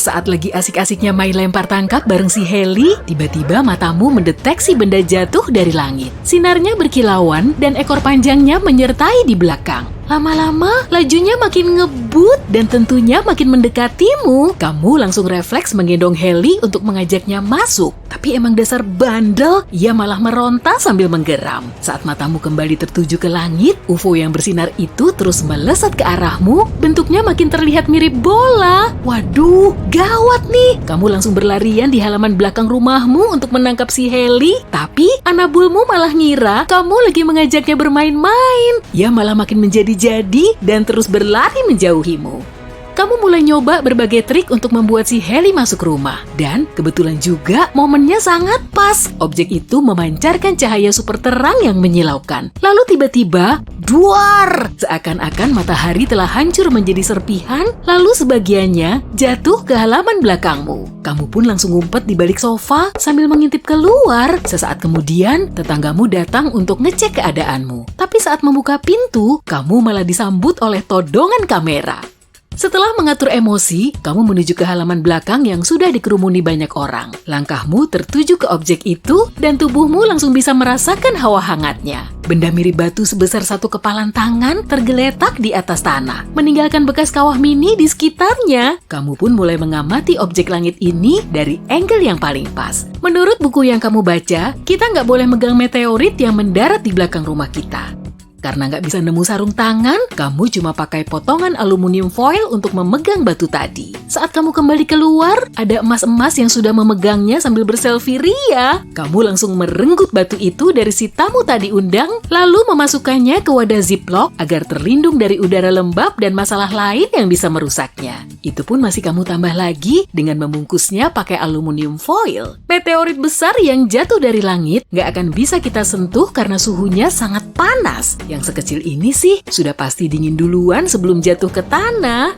Saat lagi asik-asiknya main lempar tangkap bareng si Heli, tiba-tiba matamu mendeteksi benda jatuh dari langit. Sinarnya berkilauan dan ekor panjangnya menyertai di belakang. Lama-lama, lajunya makin ngebut dan tentunya makin mendekatimu. Kamu langsung refleks menggendong Heli untuk mengajaknya masuk. Tapi emang dasar bandel, ia malah meronta sambil menggeram. Saat matamu kembali tertuju ke langit, UFO yang bersinar itu terus melesat ke arahmu. Bentuknya makin terlihat mirip bola. Waduh, gawat nih. Kamu langsung berlarian di halaman belakang rumahmu untuk menangkap si Heli. Tapi anabulmu malah ngira kamu lagi mengajaknya bermain-main. Ia malah makin menjadi dan terus berlari menjauhimu. Kamu mulai nyoba berbagai trik untuk membuat si Heli masuk rumah. Dan kebetulan juga momennya sangat pas. Objek itu memancarkan cahaya super terang yang menyilaukan. Lalu tiba-tiba, duar! Seakan-akan matahari telah hancur menjadi serpihan, lalu sebagiannya jatuh ke halaman belakangmu. Kamu pun langsung ngumpet di balik sofa sambil mengintip keluar. Sesaat kemudian, tetanggamu datang untuk ngecek keadaanmu. Tapi saat membuka pintu, kamu malah disambut oleh todongan kamera. Setelah mengatur emosi, kamu menuju ke halaman belakang yang sudah dikerumuni banyak orang. Langkahmu tertuju ke objek itu dan tubuhmu langsung bisa merasakan hawa hangatnya. Benda mirip batu sebesar satu kepalan tangan tergeletak di atas tanah, meninggalkan bekas kawah mini di sekitarnya. Kamu pun mulai mengamati objek langit ini dari angle yang paling pas. Menurut buku yang kamu baca, kita nggak boleh megang meteorit yang mendarat di belakang rumah kita. Karena nggak bisa nemu sarung tangan, kamu cuma pakai potongan aluminium foil untuk memegang batu tadi. Saat kamu kembali keluar, ada emas-emas yang sudah memegangnya sambil berselfie ria. Kamu langsung merenggut batu itu dari si tamu tadi undang, lalu memasukkannya ke wadah ziplock agar terlindung dari udara lembab dan masalah lain yang bisa merusaknya. Itu pun masih kamu tambah lagi dengan membungkusnya pakai aluminium foil. Meteorit besar yang jatuh dari langit nggak akan bisa kita sentuh karena suhunya sangat panas. Yang sekecil ini sih sudah pasti dingin duluan sebelum jatuh ke tanah.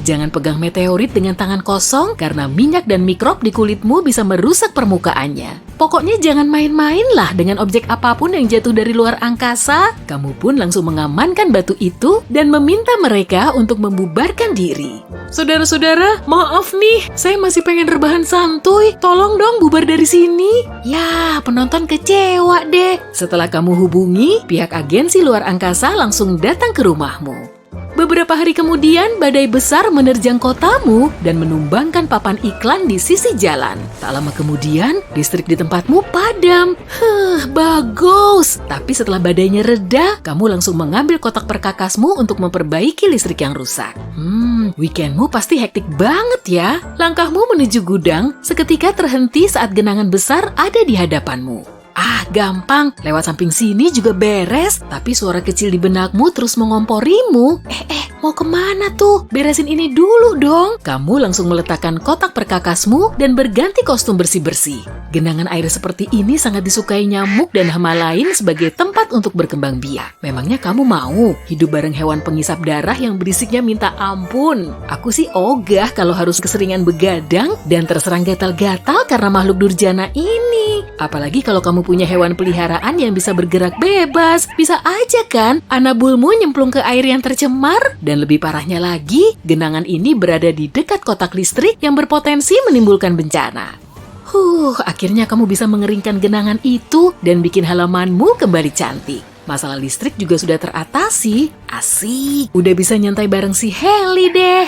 Jangan pegang meteorit dengan tangan kosong karena minyak dan mikrop di kulitmu bisa merusak permukaannya. Pokoknya jangan main-main lah dengan objek apapun yang jatuh dari luar angkasa. Kamu pun langsung mengamankan batu itu dan meminta mereka untuk membubarkan diri. Saudara-saudara, maaf nih, saya masih pengen rebahan santuy. Tolong dong bubar dari sini. Ya, penonton kecewa deh. Setelah kamu hubungi, pihak agensi luar angkasa langsung datang ke rumahmu. Beberapa hari kemudian, badai besar menerjang kotamu dan menumbangkan papan iklan di sisi jalan. Tak lama kemudian, listrik di tempatmu padam. Bagus. Tapi setelah badainya reda, kamu langsung mengambil kotak perkakasmu untuk memperbaiki listrik yang rusak. Weekendmu pasti hektik banget ya. Langkahmu menuju gudang seketika terhenti saat genangan besar ada di hadapanmu. Gampang, lewat samping sini juga beres. Tapi suara kecil di benakmu terus mengomporimu. Mau kemana tuh? Beresin ini dulu dong. Kamu langsung meletakkan kotak perkakasmu dan berganti kostum bersih-bersih. Genangan air seperti ini sangat disukai nyamuk dan hama lain sebagai tempat untuk berkembang biak. Memangnya kamu mau hidup bareng hewan pengisap darah yang berisiknya minta ampun? Aku sih ogah kalau harus keseringan begadang dan terserang gatal-gatal karena makhluk durjana ini. Apalagi kalau kamu punya hewan peliharaan yang bisa bergerak bebas. Bisa aja kan anabulmu nyemplung ke air yang tercemar? Dan lebih parahnya lagi, genangan ini berada di dekat kotak listrik yang berpotensi menimbulkan bencana. Akhirnya kamu bisa mengeringkan genangan itu dan bikin halamanmu kembali cantik. Masalah listrik juga sudah teratasi. Asik, udah bisa nyantai bareng si Heli deh.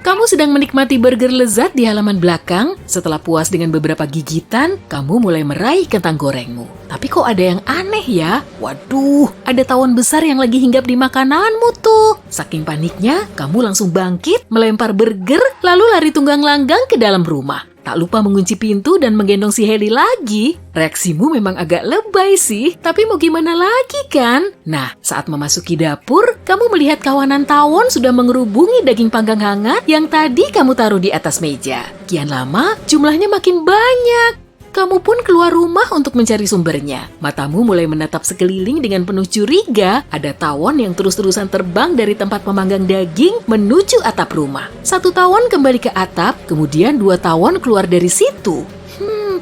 Kamu sedang menikmati burger lezat di halaman belakang. Setelah puas dengan beberapa gigitan, kamu mulai meraih kentang gorengmu. Tapi kok ada yang aneh ya? Waduh, ada tawon besar yang lagi hinggap di makananmu tuh. Saking paniknya, kamu langsung bangkit, melempar burger, lalu lari tunggang langgang ke dalam rumah. Tak lupa mengunci pintu dan menggendong si Heli lagi. Reaksimu memang agak lebay sih, tapi mau gimana lagi kan? Nah, saat memasuki dapur, kamu melihat kawanan tawon sudah mengerubungi daging panggang hangat yang tadi kamu taruh di atas meja. Kian lama, jumlahnya makin banyak. Kamu pun keluar rumah untuk mencari sumbernya. Matamu mulai menatap sekeliling dengan penuh curiga. Ada tawon yang terus-terusan terbang dari tempat pemanggang daging menuju atap rumah. Satu tawon kembali ke atap, kemudian 2 tawon keluar dari situ.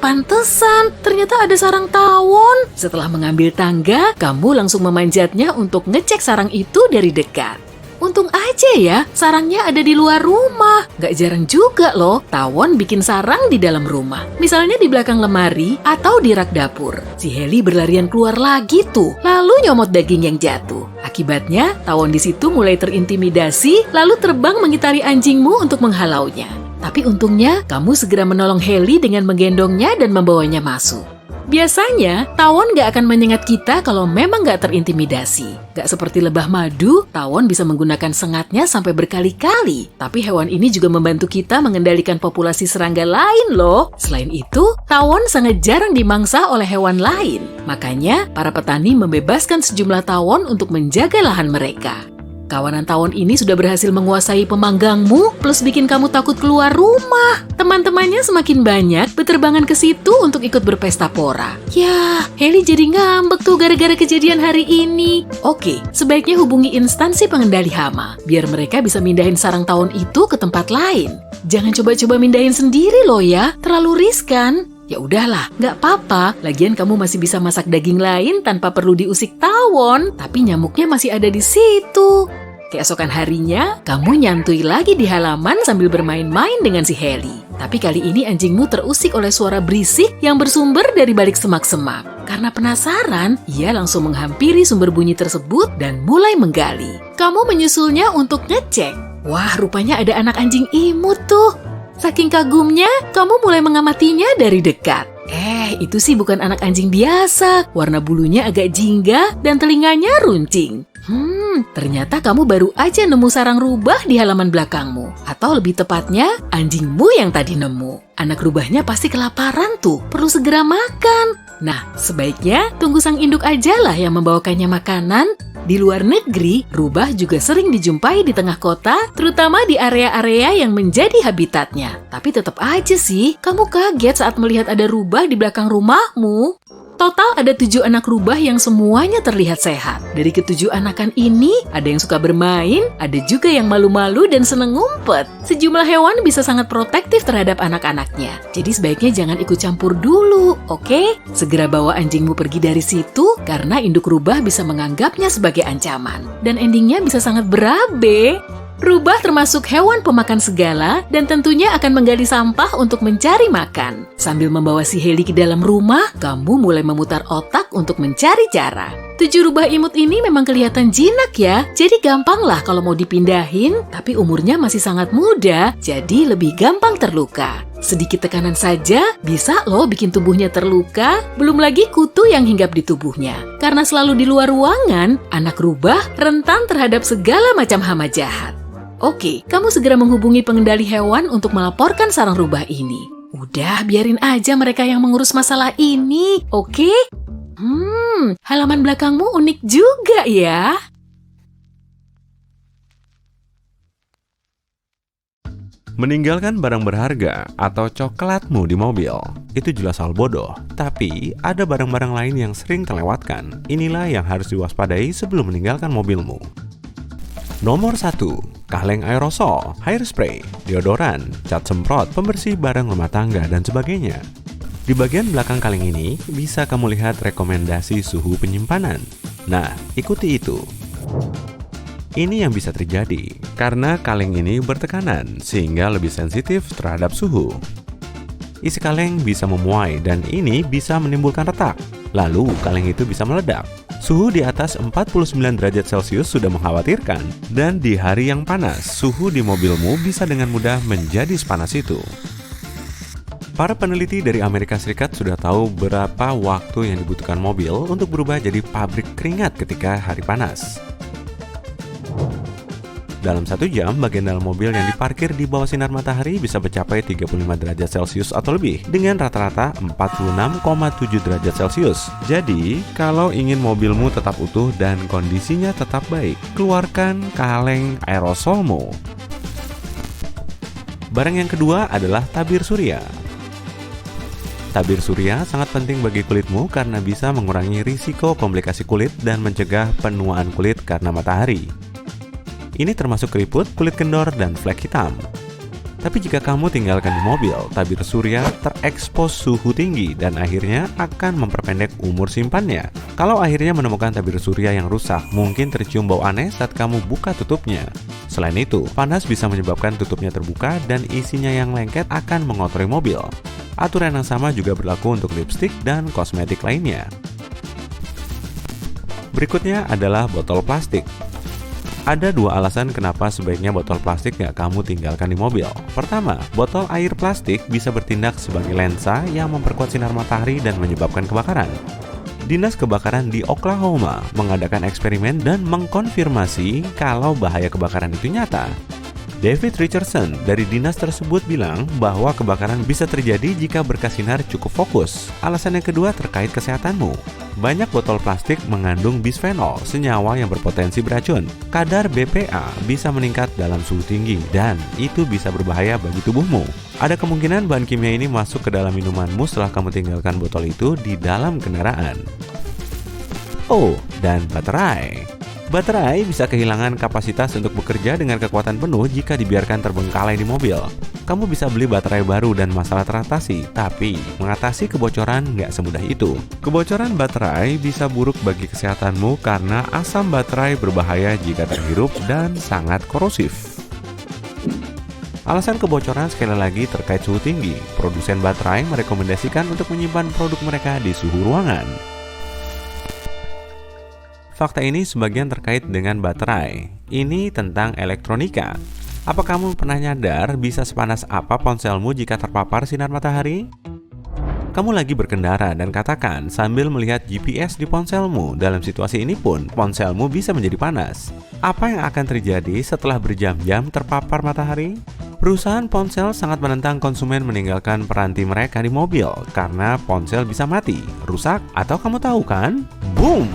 Pantesan, ternyata ada sarang tawon. Setelah mengambil tangga, kamu langsung memanjatnya untuk ngecek sarang itu dari dekat. Untung aja ya, sarangnya ada di luar rumah. Gak jarang juga loh, tawon bikin sarang di dalam rumah. Misalnya di belakang lemari atau di rak dapur. Si Heli berlarian keluar lagi tuh, lalu nyomot daging yang jatuh. Akibatnya, tawon di situ mulai terintimidasi, lalu terbang mengitari anjingmu untuk menghalaunya. Tapi untungnya, kamu segera menolong Heli dengan menggendongnya dan membawanya masuk. Biasanya, tawon gak akan menyengat kita kalau memang gak terintimidasi. Gak seperti lebah madu, tawon bisa menggunakan sengatnya sampai berkali-kali. Tapi hewan ini juga membantu kita mengendalikan populasi serangga lain loh. Selain itu, tawon sangat jarang dimangsa oleh hewan lain. Makanya, para petani membebaskan sejumlah tawon untuk menjaga lahan mereka. Kawanan tawon ini sudah berhasil menguasai pemanggangmu, plus bikin kamu takut keluar rumah. Teman-temannya semakin banyak berterbangan ke situ untuk ikut berpesta pora. Yah, Heli jadi ngambek tuh gara-gara kejadian hari ini. Oke, sebaiknya hubungi instansi pengendali hama, biar mereka bisa mindahin sarang tawon itu ke tempat lain. Jangan coba-coba mindahin sendiri loh ya, terlalu riskan. Ya udahlah, nggak apa-apa. Lagian kamu masih bisa masak daging lain tanpa perlu diusik tawon, tapi nyamuknya masih ada di situ. Keesokan harinya, kamu nyantui lagi di halaman sambil bermain-main dengan si Heli. Tapi kali ini anjingmu terusik oleh suara berisik yang bersumber dari balik semak-semak. Karena penasaran, ia langsung menghampiri sumber bunyi tersebut dan mulai menggali. Kamu menyusulnya untuk ngecek. Wah, rupanya ada anak anjing imut tuh. Saking kagumnya, kamu mulai mengamatinya dari dekat. Itu sih bukan anak anjing biasa. Warna bulunya agak jingga dan telinganya runcing. Ternyata kamu baru aja nemu sarang rubah di halaman belakangmu. Atau lebih tepatnya, anjingmu yang tadi nemu. Anak rubahnya pasti kelaparan tuh, perlu segera makan. Nah, sebaiknya tunggu sang induk aja lah yang membawakannya makanan. Di luar negeri, rubah juga sering dijumpai di tengah kota, terutama di area-area yang menjadi habitatnya. Tapi tetap aja sih, kamu kaget saat melihat ada rubah di belakang rumahmu. Total ada 7 anak rubah yang semuanya terlihat sehat. Dari ke-7 anakan ini, ada yang suka bermain, ada juga yang malu-malu dan seneng ngumpet. Sejumlah hewan bisa sangat protektif terhadap anak-anaknya. Jadi sebaiknya jangan ikut campur dulu, oke? Segera bawa anjingmu pergi dari situ, karena induk rubah bisa menganggapnya sebagai ancaman. Dan endingnya bisa sangat berabe. Rubah termasuk hewan pemakan segala dan tentunya akan menggali sampah untuk mencari makan. Sambil membawa si Heli ke dalam rumah, kamu mulai memutar otak untuk mencari cara. 7 rubah imut ini memang kelihatan jinak ya, jadi gampang lah kalau mau dipindahin, tapi umurnya masih sangat muda, jadi lebih gampang terluka. Sedikit tekanan saja bisa loh bikin tubuhnya terluka, belum lagi kutu yang hinggap di tubuhnya. Karena selalu di luar ruangan, anak rubah rentan terhadap segala macam hama jahat. Oke, kamu segera menghubungi pengendali hewan untuk melaporkan sarang rubah ini. Udah, biarin aja mereka yang mengurus masalah ini, oke? Halaman belakangmu unik juga ya. Meninggalkan barang berharga atau coklatmu di mobil, itu jelas hal bodoh. Tapi, ada barang-barang lain yang sering terlewatkan. Inilah yang harus diwaspadai sebelum meninggalkan mobilmu. Nomor 1. Kaleng aerosol, hairspray, deodoran, cat semprot, pembersih barang rumah tangga, dan sebagainya. Di bagian belakang kaleng ini, bisa kamu lihat rekomendasi suhu penyimpanan. Nah, ikuti itu. Ini yang bisa terjadi, karena kaleng ini bertekanan, sehingga lebih sensitif terhadap suhu. Isi kaleng bisa memuai, dan ini bisa menimbulkan retak. Lalu, kaleng itu bisa meledak. Suhu di atas 49 derajat Celcius sudah mengkhawatirkan, dan di hari yang panas, suhu di mobilmu bisa dengan mudah menjadi sepanas itu. Para peneliti dari Amerika Serikat sudah tahu berapa waktu yang dibutuhkan mobil untuk berubah jadi pabrik keringat ketika hari panas. Dalam 1 jam, bagian dalam mobil yang diparkir di bawah sinar matahari bisa mencapai 35 derajat Celcius atau lebih, dengan rata-rata 46,7 derajat Celcius. Jadi, kalau ingin mobilmu tetap utuh dan kondisinya tetap baik, keluarkan kaleng aerosolmu. Barang yang kedua adalah tabir surya. Tabir surya sangat penting bagi kulitmu karena bisa mengurangi risiko komplikasi kulit dan mencegah penuaan kulit karena matahari. Ini termasuk keriput, kulit kendor, dan flek hitam. Tapi jika kamu tinggalkan di mobil, tabir surya terekspos suhu tinggi dan akhirnya akan memperpendek umur simpannya. Kalau akhirnya menemukan tabir surya yang rusak, mungkin tercium bau aneh saat kamu buka tutupnya. Selain itu, panas bisa menyebabkan tutupnya terbuka dan isinya yang lengket akan mengotori mobil. Aturan yang sama juga berlaku untuk lipstik dan kosmetik lainnya. Berikutnya adalah botol plastik. Ada dua alasan kenapa sebaiknya botol plastik nggak kamu tinggalkan di mobil. Pertama, botol air plastik bisa bertindak sebagai lensa yang memperkuat sinar matahari dan menyebabkan kebakaran. Dinas Kebakaran di Oklahoma mengadakan eksperimen dan mengkonfirmasi kalau bahaya kebakaran itu nyata. David Richardson dari dinas tersebut bilang bahwa kebakaran bisa terjadi jika berkas sinar cukup fokus. Alasan yang kedua terkait kesehatanmu. Banyak botol plastik mengandung bisphenol, senyawa yang berpotensi beracun. Kadar BPA bisa meningkat dalam suhu tinggi dan itu bisa berbahaya bagi tubuhmu. Ada kemungkinan bahan kimia ini masuk ke dalam minumanmu setelah kamu tinggalkan botol itu di dalam kendaraan. Oh, dan baterai. Baterai bisa kehilangan kapasitas untuk bekerja dengan kekuatan penuh jika dibiarkan terbengkalai di mobil. Kamu bisa beli baterai baru dan masalah teratasi, tapi mengatasi kebocoran nggak semudah itu. Kebocoran baterai bisa buruk bagi kesehatanmu karena asam baterai berbahaya jika terhirup dan sangat korosif. Alasan kebocoran sekali lagi terkait suhu tinggi. Produsen baterai merekomendasikan untuk menyimpan produk mereka di suhu ruangan. Fakta ini sebagian terkait dengan baterai. Ini tentang elektronika. Apa kamu pernah nyadar bisa sepanas apa ponselmu jika terpapar sinar matahari? Kamu lagi berkendara dan katakan sambil melihat GPS di ponselmu. Dalam situasi ini pun, ponselmu bisa menjadi panas. Apa yang akan terjadi setelah berjam-jam terpapar matahari? Perusahaan ponsel sangat menentang konsumen meninggalkan peranti mereka di mobil karena ponsel bisa mati, rusak, atau kamu tahu kan? Boom!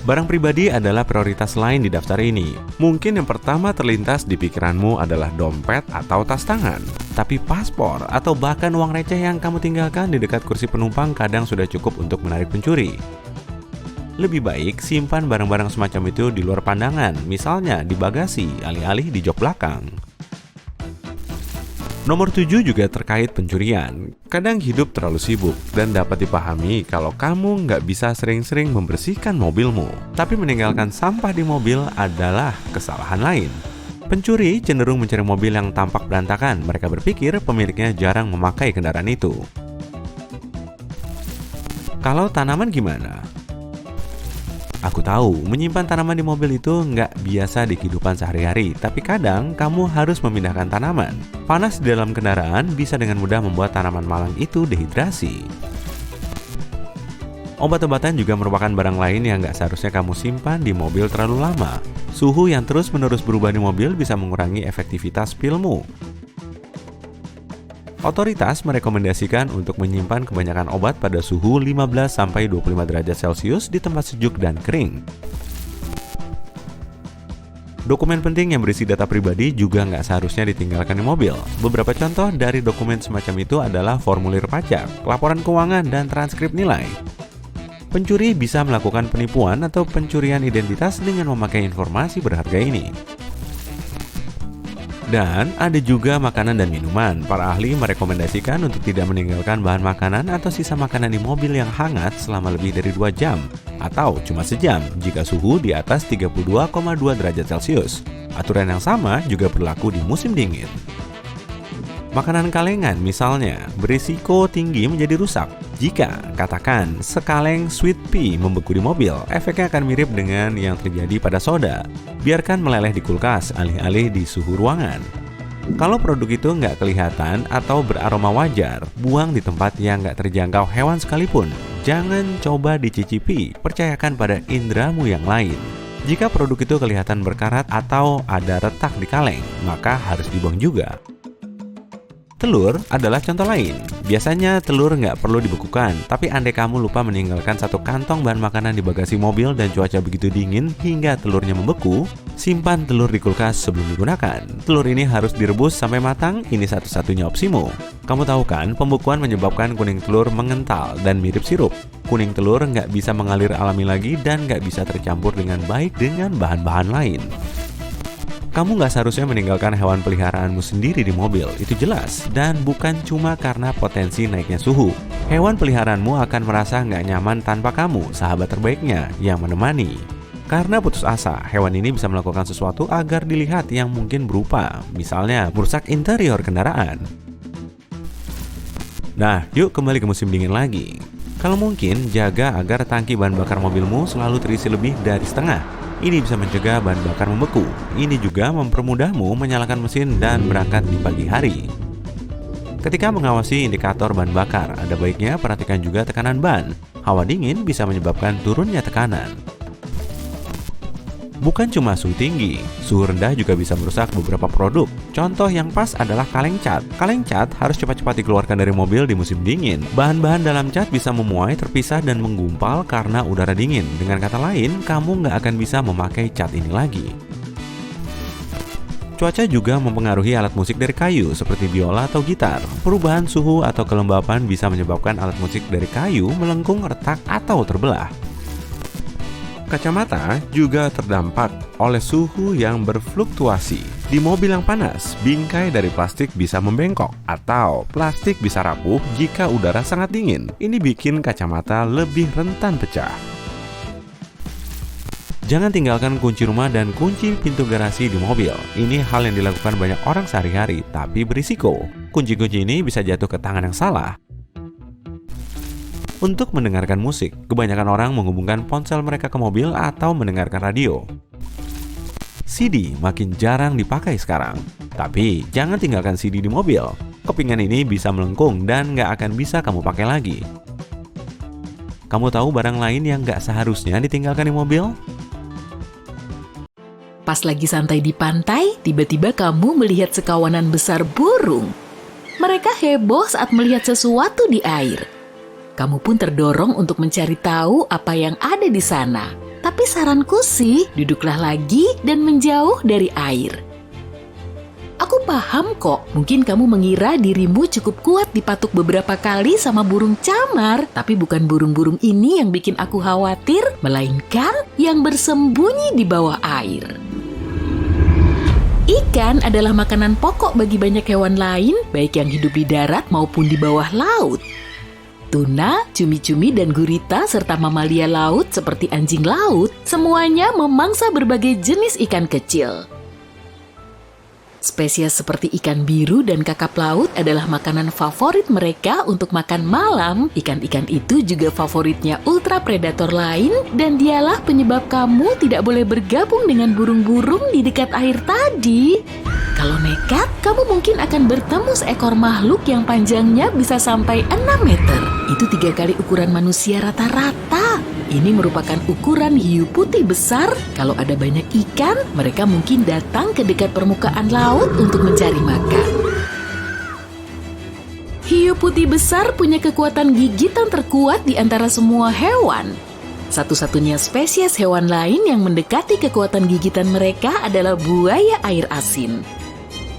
Barang pribadi adalah prioritas lain di daftar ini. Mungkin yang pertama terlintas di pikiranmu adalah dompet atau tas tangan. Tapi paspor atau bahkan uang receh yang kamu tinggalkan di dekat kursi penumpang kadang sudah cukup untuk menarik pencuri. Lebih baik simpan barang-barang semacam itu di luar pandangan, misalnya di bagasi, alih-alih di jok belakang. Nomor 7 juga terkait pencurian. Kadang hidup terlalu sibuk dan dapat dipahami kalau kamu nggak bisa sering-sering membersihkan mobilmu. Tapi meninggalkan sampah di mobil adalah kesalahan lain. Pencuri cenderung mencari mobil yang tampak berantakan. Mereka berpikir pemiliknya jarang memakai kendaraan itu. Kalau tanaman gimana? Aku tahu, menyimpan tanaman di mobil itu nggak biasa di kehidupan sehari-hari, tapi kadang kamu harus memindahkan tanaman. Panas di dalam kendaraan bisa dengan mudah membuat tanaman malang itu dehidrasi. Obat-obatan juga merupakan barang lain yang nggak seharusnya kamu simpan di mobil terlalu lama. Suhu yang terus-menerus berubah di mobil bisa mengurangi efektivitas pilmu. Otoritas merekomendasikan untuk menyimpan kebanyakan obat pada suhu 15-25 derajat Celcius di tempat sejuk dan kering. Dokumen penting yang berisi data pribadi juga nggak seharusnya ditinggalkan di mobil. Beberapa contoh dari dokumen semacam itu adalah formulir pajak, laporan keuangan, dan transkrip nilai. Pencuri bisa melakukan penipuan atau pencurian identitas dengan memakai informasi berharga ini. Dan ada juga makanan dan minuman. Para ahli merekomendasikan untuk tidak meninggalkan bahan makanan atau sisa makanan di mobil yang hangat selama lebih dari 2 jam atau cuma sejam jika suhu di atas 32,2 derajat Celcius. Aturan yang sama juga berlaku di musim dingin. Makanan kalengan misalnya berisiko tinggi menjadi rusak. Jika, katakan, sekaleng sweet pea membeku di mobil, efeknya akan mirip dengan yang terjadi pada soda. Biarkan meleleh di kulkas, alih-alih di suhu ruangan. Kalau produk itu nggak kelihatan atau beraroma wajar, buang di tempat yang nggak terjangkau hewan sekalipun. Jangan coba dicicipi, percayakan pada indramu yang lain. Jika produk itu kelihatan berkarat atau ada retak di kaleng, maka harus dibuang juga. Telur adalah contoh lain. Biasanya telur nggak perlu dibekukan, tapi andai kamu lupa meninggalkan satu kantong bahan makanan di bagasi mobil dan cuaca begitu dingin hingga telurnya membeku, simpan telur di kulkas sebelum digunakan. Telur ini harus direbus sampai matang, ini satu-satunya opsimu. Kamu tahu kan, pembekuan menyebabkan kuning telur mengental dan mirip sirup. Kuning telur nggak bisa mengalir alami lagi dan nggak bisa tercampur dengan baik dengan bahan-bahan lain. Kamu nggak seharusnya meninggalkan hewan peliharaanmu sendiri di mobil, itu jelas. Dan bukan cuma karena potensi naiknya suhu. Hewan peliharaanmu akan merasa nggak nyaman tanpa kamu, sahabat terbaiknya yang menemani. Karena putus asa, hewan ini bisa melakukan sesuatu agar dilihat yang mungkin berupa, misalnya merusak interior kendaraan. Nah, yuk kembali ke musim dingin lagi. Kalau mungkin, jaga agar tangki bahan bakar mobilmu selalu terisi lebih dari setengah. Ini bisa mencegah bahan bakar membeku. Ini juga mempermudahmu menyalakan mesin dan berangkat di pagi hari. Ketika mengawasi indikator bahan bakar, ada baiknya perhatikan juga tekanan ban. Hawa dingin bisa menyebabkan turunnya tekanan. Bukan cuma suhu tinggi, suhu rendah juga bisa merusak beberapa produk. Contoh yang pas adalah kaleng cat. Kaleng cat harus cepat-cepat dikeluarkan dari mobil di musim dingin. Bahan-bahan dalam cat bisa memuai, terpisah, dan menggumpal karena udara dingin. Dengan kata lain, kamu nggak akan bisa memakai cat ini lagi. Cuaca juga mempengaruhi alat musik dari kayu, seperti biola atau gitar. Perubahan suhu atau kelembapan bisa menyebabkan alat musik dari kayu melengkung, retak, atau terbelah. Kacamata juga terdampak oleh suhu yang berfluktuasi. Di mobil yang panas, bingkai dari plastik bisa membengkok atau plastik bisa rapuh jika udara sangat dingin. Ini bikin kacamata lebih rentan pecah. Jangan tinggalkan kunci rumah dan kunci pintu garasi di mobil. Ini hal yang dilakukan banyak orang sehari-hari, tapi berisiko. Kunci-kunci ini bisa jatuh ke tangan yang salah. Untuk mendengarkan musik, kebanyakan orang menghubungkan ponsel mereka ke mobil atau mendengarkan radio. CD makin jarang dipakai sekarang. Tapi jangan tinggalkan CD di mobil. Kepingan ini bisa melengkung dan nggak akan bisa kamu pakai lagi. Kamu tahu barang lain yang nggak seharusnya ditinggalkan di mobil? Pas lagi santai di pantai, tiba-tiba kamu melihat sekawanan besar burung. Mereka heboh saat melihat sesuatu di air. Kamu pun terdorong untuk mencari tahu apa yang ada di sana. Tapi saranku sih, duduklah lagi dan menjauh dari air. Aku paham kok, mungkin kamu mengira dirimu cukup kuat dipatuk beberapa kali sama burung camar. Tapi bukan burung-burung ini yang bikin aku khawatir, melainkan yang bersembunyi di bawah air. Ikan adalah makanan pokok bagi banyak hewan lain, baik yang hidup di darat maupun di bawah laut. Tuna, cumi-cumi, dan gurita serta mamalia laut seperti anjing laut, semuanya memangsa berbagai jenis ikan kecil. Spesies seperti ikan biru dan kakap laut adalah makanan favorit mereka untuk makan malam. Ikan-ikan itu juga favoritnya ultra predator lain, dan dialah penyebab kamu tidak boleh bergabung dengan burung-burung di dekat air tadi. Kalau nekat, kamu mungkin akan bertemu seekor makhluk yang panjangnya bisa sampai 6 meter. Itu 3 kali ukuran manusia rata-rata. Ini merupakan ukuran hiu putih besar. Kalau ada banyak ikan, mereka mungkin datang ke dekat permukaan laut untuk mencari makan. Hiu putih besar punya kekuatan gigitan terkuat di antara semua hewan. Satu-satunya spesies hewan lain yang mendekati kekuatan gigitan mereka adalah buaya air asin.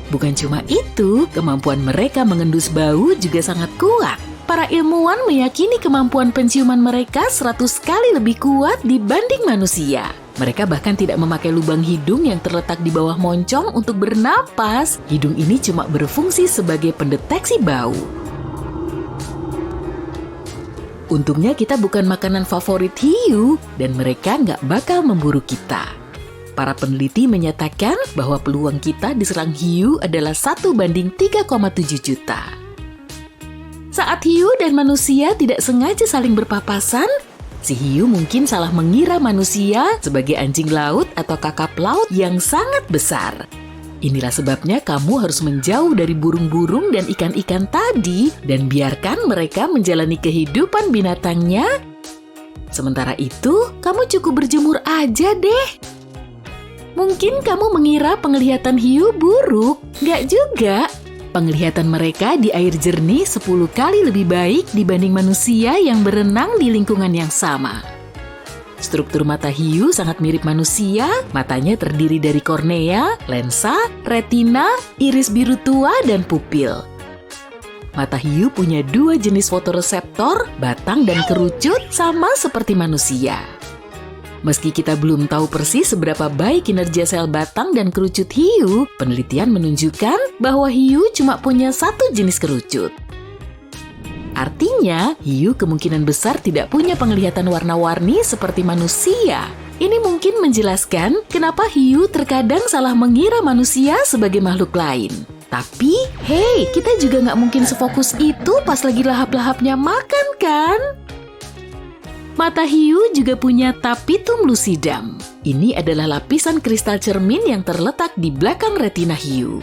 Bukan cuma itu, kemampuan mereka mengendus bau juga sangat kuat. Para ilmuwan meyakini kemampuan penciuman mereka 100 kali lebih kuat dibanding manusia. Mereka bahkan tidak memakai lubang hidung yang terletak di bawah moncong untuk bernapas. Hidung ini cuma berfungsi sebagai pendeteksi bau. Untungnya kita bukan makanan favorit hiu, dan mereka nggak bakal memburu kita. Para peneliti menyatakan bahwa peluang kita diserang hiu adalah 1:3,7 juta. Saat hiu dan manusia tidak sengaja saling berpapasan, si hiu mungkin salah mengira manusia sebagai anjing laut atau kakap laut yang sangat besar. Inilah sebabnya kamu harus menjauh dari burung-burung dan ikan-ikan tadi dan biarkan mereka menjalani kehidupan binatangnya. Sementara itu, kamu cukup berjemur aja deh. Mungkin kamu mengira penglihatan hiu buruk, nggak juga. Penglihatan mereka di air jernih 10 kali lebih baik dibanding manusia yang berenang di lingkungan yang sama. Struktur mata hiu sangat mirip manusia, matanya terdiri dari kornea, lensa, retina, iris biru tua, dan pupil. Mata hiu punya 2 jenis fotoreseptor, batang dan kerucut, sama seperti manusia. Meski kita belum tahu persis seberapa baik kinerja sel batang dan kerucut hiu, penelitian menunjukkan bahwa hiu cuma punya satu jenis kerucut. Artinya, hiu kemungkinan besar tidak punya penglihatan warna-warni seperti manusia. Ini mungkin menjelaskan kenapa hiu terkadang salah mengira manusia sebagai makhluk lain. Tapi, hey, kita juga nggak mungkin sefokus itu pas lagi lahap-lahapnya makan, kan? Mata hiu juga punya tapetum lucidum. Ini adalah lapisan kristal cermin yang terletak di belakang retina hiu.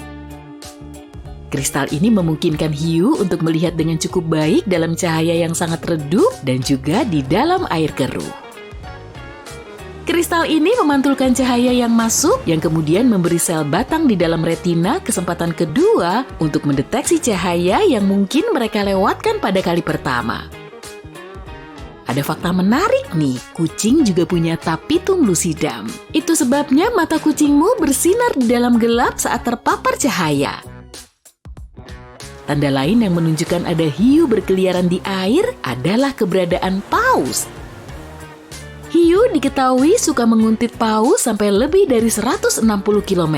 Kristal ini memungkinkan hiu untuk melihat dengan cukup baik dalam cahaya yang sangat redup dan juga di dalam air keruh. Kristal ini memantulkan cahaya yang masuk yang kemudian memberi sel batang di dalam retina kesempatan kedua untuk mendeteksi cahaya yang mungkin mereka lewatkan pada kali pertama. Ada fakta menarik nih, kucing juga punya tapetum lucidum. Itu sebabnya mata kucingmu bersinar di dalam gelap saat terpapar cahaya. Tanda lain yang menunjukkan ada hiu berkeliaran di air adalah keberadaan paus. Hiu diketahui suka menguntit paus sampai lebih dari 160 km.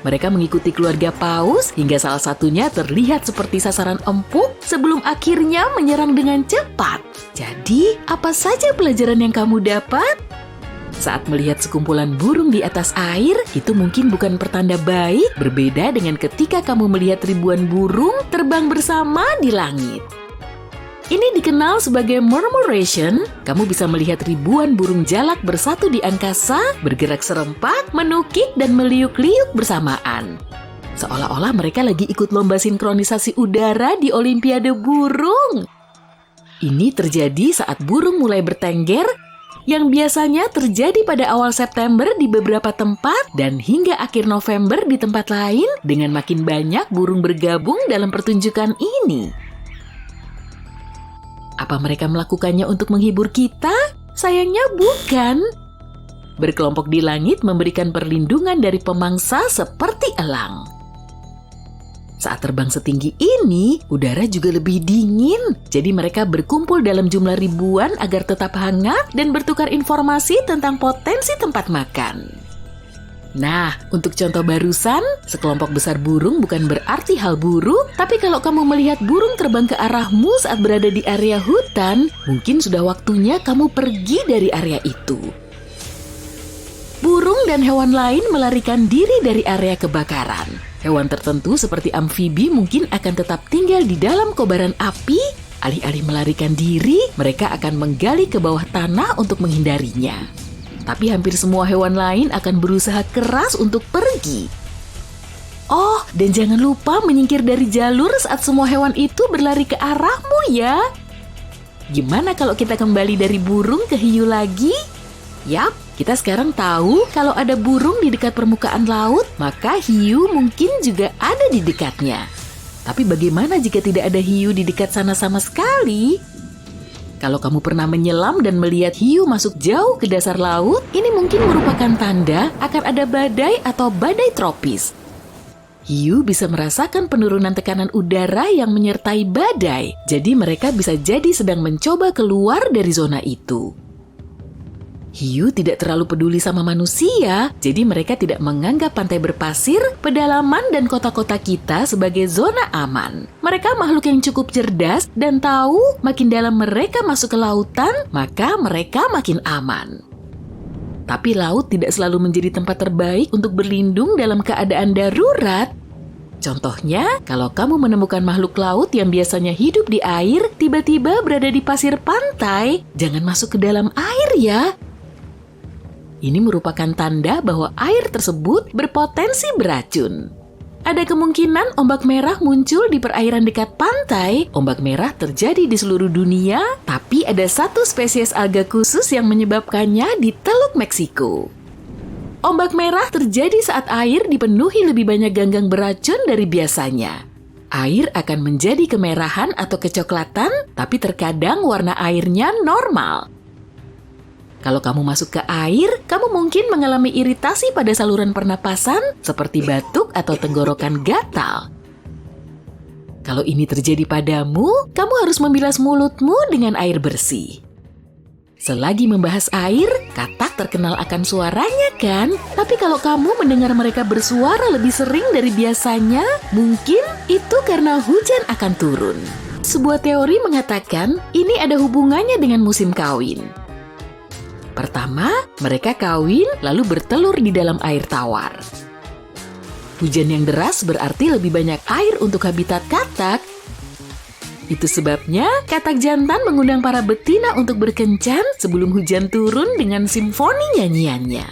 Mereka mengikuti keluarga paus hingga salah satunya terlihat seperti sasaran empuk sebelum akhirnya menyerang dengan cepat. Jadi, apa saja pelajaran yang kamu dapat? Saat melihat sekumpulan burung di atas air, itu mungkin bukan pertanda baik, berbeda dengan ketika kamu melihat ribuan burung terbang bersama di langit. Ini dikenal sebagai murmuration. Kamu bisa melihat ribuan burung jalak bersatu di angkasa, bergerak serempak, menukik, dan meliuk-liuk bersamaan. Seolah-olah mereka lagi ikut lomba sinkronisasi udara di Olimpiade burung. Ini terjadi saat burung mulai bertengger, yang biasanya terjadi pada awal September di beberapa tempat dan hingga akhir November di tempat lain dengan makin banyak burung bergabung dalam pertunjukan ini. Apa mereka melakukannya untuk menghibur kita? Sayangnya bukan. Berkelompok di langit memberikan perlindungan dari pemangsa seperti elang. Saat terbang setinggi ini, udara juga lebih dingin. Jadi mereka berkumpul dalam jumlah ribuan agar tetap hangat dan bertukar informasi tentang potensi tempat makan. Nah, untuk contoh barusan, sekelompok besar burung bukan berarti hal buruk, tapi kalau kamu melihat burung terbang ke arahmu saat berada di area hutan, mungkin sudah waktunya kamu pergi dari area itu. Burung dan hewan lain melarikan diri dari area kebakaran. Hewan tertentu seperti amfibi mungkin akan tetap tinggal di dalam kobaran api. Alih-alih melarikan diri, mereka akan menggali ke bawah tanah untuk menghindarinya. Tapi hampir semua hewan lain akan berusaha keras untuk pergi. Oh, dan jangan lupa menyingkir dari jalur saat semua hewan itu berlari ke arahmu ya. Gimana kalau kita kembali dari burung ke hiu lagi? Yap, kita sekarang tahu kalau ada burung di dekat permukaan laut, maka hiu mungkin juga ada di dekatnya. Tapi bagaimana jika tidak ada hiu di dekat sana sama sekali? Kalau kamu pernah menyelam dan melihat hiu masuk jauh ke dasar laut, ini mungkin merupakan tanda akan ada badai atau badai tropis. Hiu bisa merasakan penurunan tekanan udara yang menyertai badai, jadi mereka bisa jadi sedang mencoba keluar dari zona itu. Hiu tidak terlalu peduli sama manusia, jadi mereka tidak menganggap pantai berpasir, pedalaman, dan kota-kota kita sebagai zona aman. Mereka makhluk yang cukup cerdas dan tahu makin dalam mereka masuk ke lautan, maka mereka makin aman. Tapi laut tidak selalu menjadi tempat terbaik untuk berlindung dalam keadaan darurat. Contohnya, kalau kamu menemukan makhluk laut yang biasanya hidup di air, tiba-tiba berada di pasir pantai, jangan masuk ke dalam air ya. Ini merupakan tanda bahwa air tersebut berpotensi beracun. Ada kemungkinan ombak merah muncul di perairan dekat pantai. Ombak merah terjadi di seluruh dunia, tapi ada satu spesies alga khusus yang menyebabkannya di Teluk Meksiko. Ombak merah terjadi saat air dipenuhi lebih banyak ganggang beracun dari biasanya. Air akan menjadi kemerahan atau kecoklatan, tapi terkadang warna airnya normal. Kalau kamu masuk ke air, kamu mungkin mengalami iritasi pada saluran pernapasan seperti batuk atau tenggorokan gatal. Kalau ini terjadi padamu, kamu harus membilas mulutmu dengan air bersih. Selagi membahas air, katakan terkenal akan suaranya kan? Tapi kalau kamu mendengar mereka bersuara lebih sering dari biasanya, mungkin itu karena hujan akan turun. Sebuah teori mengatakan ini ada hubungannya dengan musim kawin. Pertama, mereka kawin lalu bertelur di dalam air tawar. Hujan yang deras berarti lebih banyak air untuk habitat katak. Itu sebabnya katak jantan mengundang para betina untuk berkencan sebelum hujan turun dengan simfoni nyanyiannya.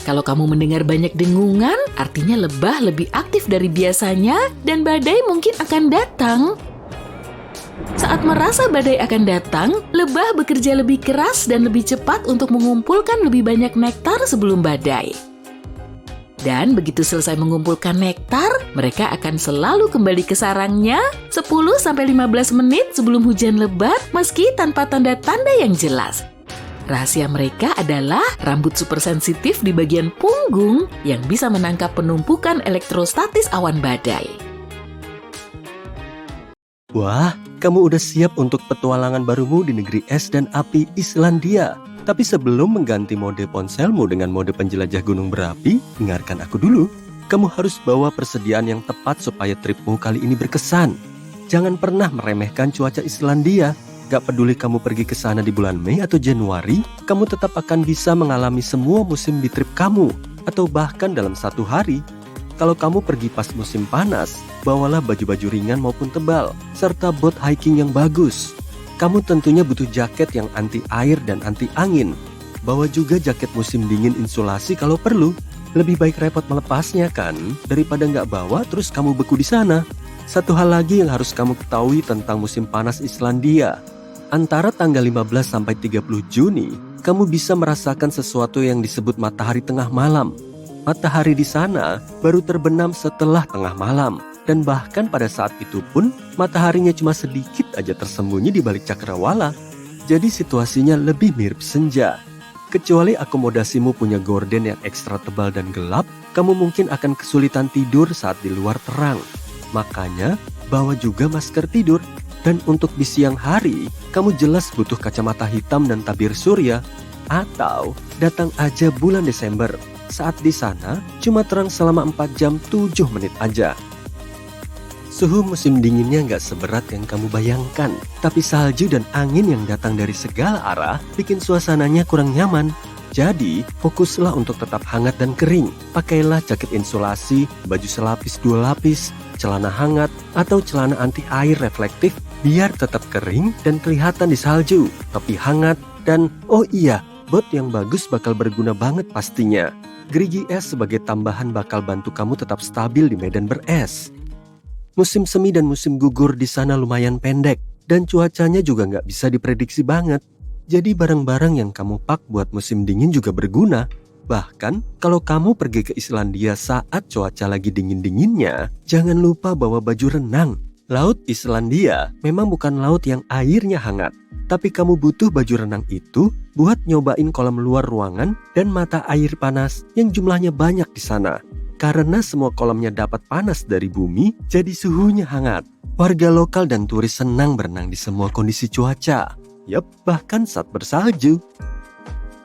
Kalau kamu mendengar banyak dengungan, artinya lebah lebih aktif dari biasanya dan badai mungkin akan datang. Saat merasa badai akan datang, lebah bekerja lebih keras dan lebih cepat untuk mengumpulkan lebih banyak nektar sebelum badai. Dan begitu selesai mengumpulkan nektar, mereka akan selalu kembali ke sarangnya 10-15 menit sebelum hujan lebat meski tanpa tanda-tanda yang jelas. Rahasia mereka adalah rambut supersensitif di bagian punggung yang bisa menangkap penumpukan elektrostatis awan badai. Wah, kamu udah siap untuk petualangan barumu di negeri es dan api Islandia. Tapi sebelum mengganti mode ponselmu dengan mode penjelajah gunung berapi, dengarkan aku dulu. Kamu harus bawa persediaan yang tepat supaya tripmu kali ini berkesan. Jangan pernah meremehkan cuaca Islandia. Gak peduli kamu pergi ke sana di bulan Mei atau Januari, kamu tetap akan bisa mengalami semua musim di trip kamu, atau bahkan dalam satu hari. Kalau kamu pergi pas musim panas, bawalah baju-baju ringan maupun tebal, serta bot hiking yang bagus. Kamu tentunya butuh jaket yang anti air dan anti angin. Bawa juga jaket musim dingin insulasi kalau perlu. Lebih baik repot melepasnya kan, daripada nggak bawa terus kamu beku di sana. Satu hal lagi yang harus kamu ketahui tentang musim panas Islandia. Antara tanggal 15 sampai 30 Juni, kamu bisa merasakan sesuatu yang disebut matahari tengah malam. Matahari di sana baru terbenam setelah tengah malam. Dan bahkan pada saat itu pun, mataharinya cuma sedikit aja tersembunyi di balik cakrawala. Jadi situasinya lebih mirip senja. Kecuali akomodasimu punya gorden yang ekstra tebal dan gelap, kamu mungkin akan kesulitan tidur saat di luar terang. Makanya, bawa juga masker tidur. Dan untuk di siang hari, kamu jelas butuh kacamata hitam dan tabir surya. Atau datang aja bulan Desember, saat di sana cuma terang selama 4 jam 7 menit aja. Suhu musim dinginnya nggak seberat yang kamu bayangkan, tapi salju dan angin yang datang dari segala arah bikin suasananya kurang nyaman. Jadi, fokuslah untuk tetap hangat dan kering. Pakailah jaket insulasi, baju selapis 2 lapis, celana hangat, atau celana anti air reflektif biar tetap kering dan kelihatan di salju, topi hangat, dan oh iya, bot yang bagus bakal berguna banget pastinya. Gerigi es sebagai tambahan bakal bantu kamu tetap stabil di medan beres. Musim semi dan musim gugur di sana lumayan pendek, dan cuacanya juga nggak bisa diprediksi banget. Jadi barang-barang yang kamu pak buat musim dingin juga berguna. Bahkan kalau kamu pergi ke Islandia saat cuaca lagi dingin-dinginnya, jangan lupa bawa baju renang. Laut Islandia memang bukan laut yang airnya hangat, tapi kamu butuh baju renang itu buat nyobain kolam luar ruangan dan mata air panas yang jumlahnya banyak di sana. Karena semua kolamnya dapat panas dari bumi, jadi suhunya hangat. Warga lokal dan turis senang berenang di semua kondisi cuaca. Yap, bahkan saat bersalju.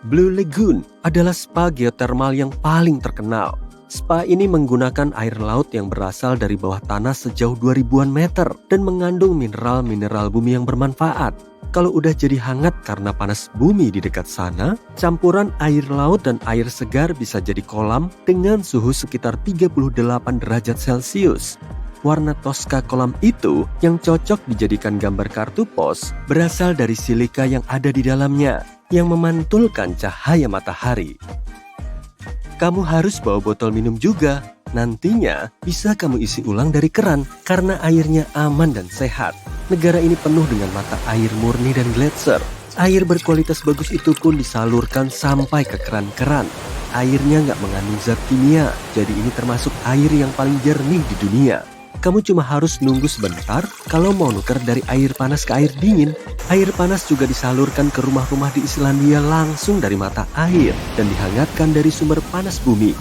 Blue Lagoon adalah spa geotermal yang paling terkenal. Spa ini menggunakan air laut yang berasal dari bawah tanah sejauh 2000-an meter dan mengandung mineral-mineral bumi yang bermanfaat. Kalau udah jadi hangat karena panas bumi di dekat sana, campuran air laut dan air segar bisa jadi kolam dengan suhu sekitar 38 derajat Celcius. Warna toska kolam itu yang cocok dijadikan gambar kartu pos berasal dari silika yang ada di dalamnya, yang memantulkan cahaya matahari. Kamu harus bawa botol minum juga. Nantinya bisa kamu isi ulang dari keran karena airnya aman dan sehat. Negara ini penuh dengan mata air murni dan gletser. Air berkualitas bagus itu pun disalurkan sampai ke keran-keran. Airnya nggak mengandung zat kimia, jadi ini termasuk air yang paling jernih di dunia. Kamu cuma harus nunggu sebentar kalau mau nuker dari air panas ke air dingin. Air panas juga disalurkan ke rumah-rumah di Islandia langsung dari mata air dan dihangatkan dari sumber panas bumi.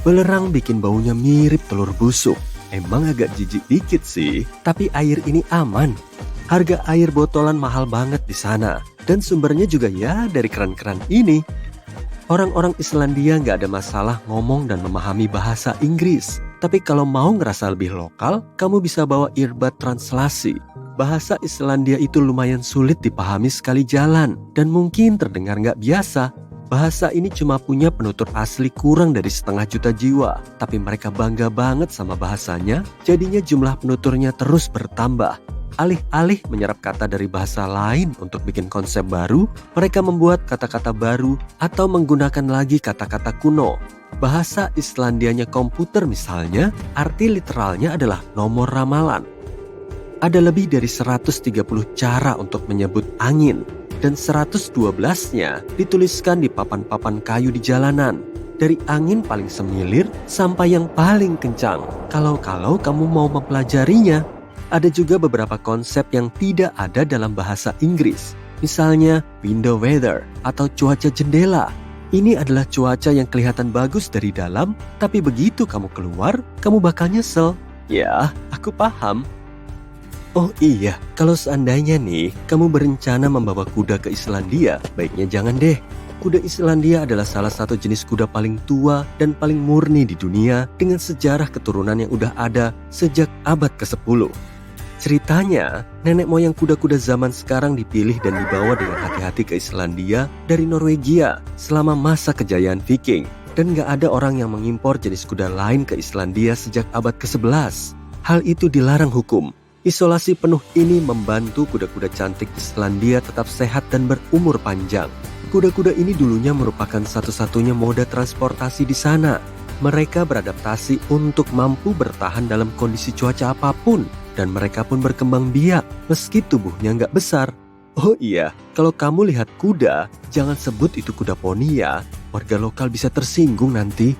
Belerang bikin baunya mirip telur busuk. Emang agak jijik dikit sih, tapi air ini aman. Harga air botolan mahal banget di sana. Dan sumbernya juga ya dari keran-keran ini. Orang-orang Islandia nggak ada masalah ngomong dan memahami bahasa Inggris. Tapi kalau mau ngerasa lebih lokal, kamu bisa bawa earbud translasi. Bahasa Islandia itu lumayan sulit dipahami sekali jalan dan mungkin terdengar nggak biasa. Bahasa ini cuma punya penutur asli kurang dari 1,5 juta jiwa. Tapi mereka bangga banget sama bahasanya, jadinya jumlah penuturnya terus bertambah. Alih-alih menyerap kata dari bahasa lain untuk bikin konsep baru, mereka membuat kata-kata baru atau menggunakan lagi kata-kata kuno. Bahasa Islandianya komputer misalnya, arti literalnya adalah nomor ramalan. Ada lebih dari 130 cara untuk menyebut angin, dan 112-nya dituliskan di papan-papan kayu di jalanan. Dari angin paling semilir sampai yang paling kencang. Kalau kamu mau mempelajarinya, ada juga beberapa konsep yang tidak ada dalam bahasa Inggris. Misalnya window weather atau cuaca jendela. Ini adalah cuaca yang kelihatan bagus dari dalam, tapi begitu kamu keluar, kamu bakal nyesel. Ya, aku paham. Oh iya, kalau seandainya nih, kamu berencana membawa kuda ke Islandia, baiknya jangan deh. Kuda Islandia adalah salah satu jenis kuda paling tua dan paling murni di dunia dengan sejarah keturunan yang udah ada sejak abad ke-10. Ceritanya, nenek moyang kuda-kuda zaman sekarang dipilih dan dibawa dengan hati-hati ke Islandia dari Norwegia selama masa kejayaan Viking. Dan gak ada orang yang mengimpor jenis kuda lain ke Islandia sejak abad ke-11. Hal itu dilarang hukum. Isolasi penuh ini membantu kuda-kuda cantik Islandia tetap sehat dan berumur panjang. Kuda-kuda ini dulunya merupakan satu-satunya moda transportasi di sana. Mereka beradaptasi untuk mampu bertahan dalam kondisi cuaca apapun. Dan mereka pun berkembang biak meski tubuhnya nggak besar. Oh iya, kalau kamu lihat kuda, jangan sebut itu kuda poni ya. Warga lokal bisa tersinggung nanti.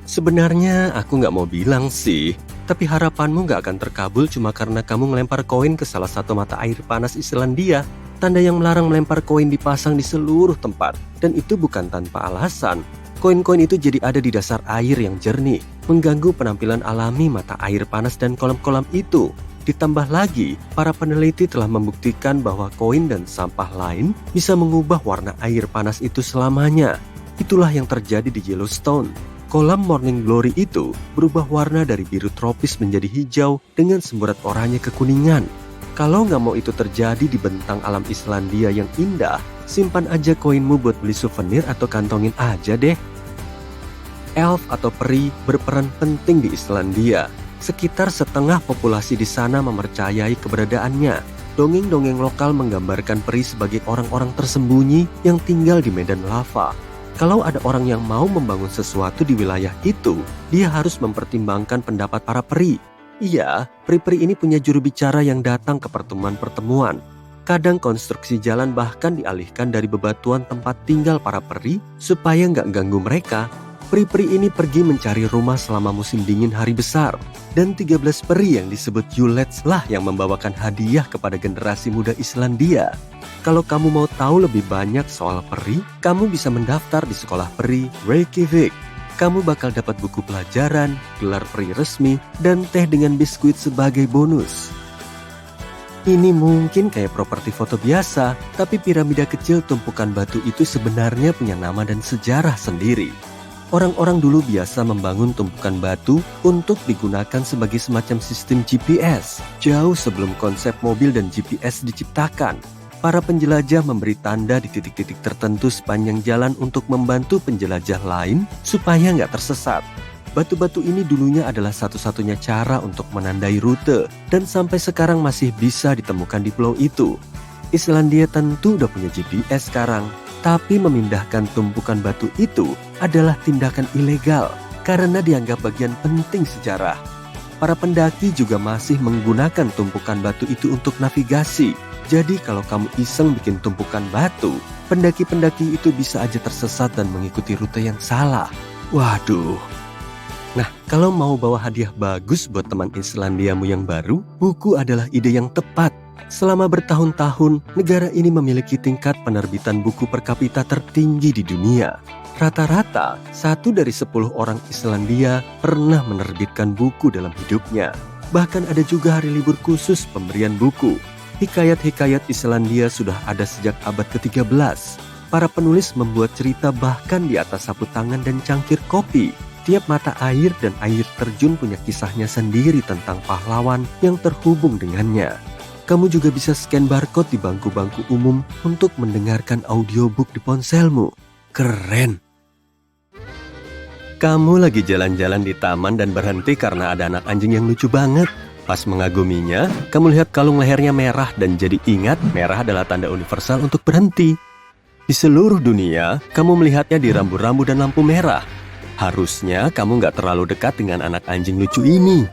Sebenarnya aku nggak mau bilang sih, tapi harapanmu nggak akan terkabul cuma karena kamu ngelempar koin ke salah satu mata air panas Islandia. Tanda yang melarang melempar koin dipasang di seluruh tempat, dan itu bukan tanpa alasan. Koin-koin itu jadi ada di dasar air yang jernih, mengganggu penampilan alami mata air panas dan kolam-kolam itu. Ditambah lagi, para peneliti telah membuktikan bahwa koin dan sampah lain bisa mengubah warna air panas itu selamanya. Itulah yang terjadi di Yellowstone. Kolam Morning Glory itu berubah warna dari biru tropis menjadi hijau dengan semburat oranye kekuningan. Kalau nggak mau itu terjadi di bentang alam Islandia yang indah, simpan aja koinmu buat beli souvenir atau kantongin aja deh. Elf atau peri berperan penting di Islandia. Sekitar setengah populasi di sana mempercayai keberadaannya. Dongeng-dongeng lokal menggambarkan peri sebagai orang-orang tersembunyi yang tinggal di medan lava. Kalau ada orang yang mau membangun sesuatu di wilayah itu, dia harus mempertimbangkan pendapat para peri. Iya, peri-peri ini punya juru bicara yang datang ke pertemuan-pertemuan. Kadang konstruksi jalan bahkan dialihkan dari bebatuan tempat tinggal para peri supaya nggak ganggu mereka. Peri-peri ini pergi mencari rumah selama musim dingin hari besar. Dan 13 peri yang disebut Yulets lah yang membawakan hadiah kepada generasi muda Islandia. Kalau kamu mau tahu lebih banyak soal peri, kamu bisa mendaftar di sekolah peri Reykjavik. Kamu bakal dapat buku pelajaran, gelar peri resmi, dan teh dengan biskuit sebagai bonus. Ini mungkin kayak properti foto biasa, tapi piramida kecil tumpukan batu itu sebenarnya punya nama dan sejarah sendiri. Orang-orang dulu biasa membangun tumpukan batu untuk digunakan sebagai semacam sistem GPS, jauh sebelum konsep mobil dan GPS diciptakan. Para penjelajah memberi tanda di titik-titik tertentu sepanjang jalan untuk membantu penjelajah lain supaya nggak tersesat. Batu-batu ini dulunya adalah satu-satunya cara untuk menandai rute dan sampai sekarang masih bisa ditemukan di pulau itu. Islandia tentu udah punya GPS sekarang, tapi memindahkan tumpukan batu itu adalah tindakan ilegal karena dianggap bagian penting sejarah. Para pendaki juga masih menggunakan tumpukan batu itu untuk navigasi. Jadi kalau kamu iseng bikin tumpukan batu, pendaki-pendaki itu bisa aja tersesat dan mengikuti rute yang salah. Waduh. Nah, kalau mau bawa hadiah bagus buat teman Islandiamu yang baru, buku adalah ide yang tepat. Selama bertahun-tahun, negara ini memiliki tingkat penerbitan buku per kapita tertinggi di dunia. Rata-rata, 1 dari 10 orang Islandia pernah menerbitkan buku dalam hidupnya. Bahkan ada juga hari libur khusus pemberian buku. Hikayat-hikayat Islandia sudah ada sejak abad ke-13. Para penulis membuat cerita bahkan di atas sapu tangan dan cangkir kopi. Tiap mata air dan air terjun punya kisahnya sendiri tentang pahlawan yang terhubung dengannya. Kamu juga bisa scan barcode di bangku-bangku umum untuk mendengarkan audiobook di ponselmu. Keren! Kamu lagi jalan-jalan di taman dan berhenti karena ada anak anjing yang lucu banget. Pas mengaguminya, kamu lihat kalung lehernya merah dan jadi ingat merah adalah tanda universal untuk berhenti. Di seluruh dunia, kamu melihatnya di rambu-rambu dan lampu merah. Harusnya kamu nggak terlalu dekat dengan anak anjing lucu ini.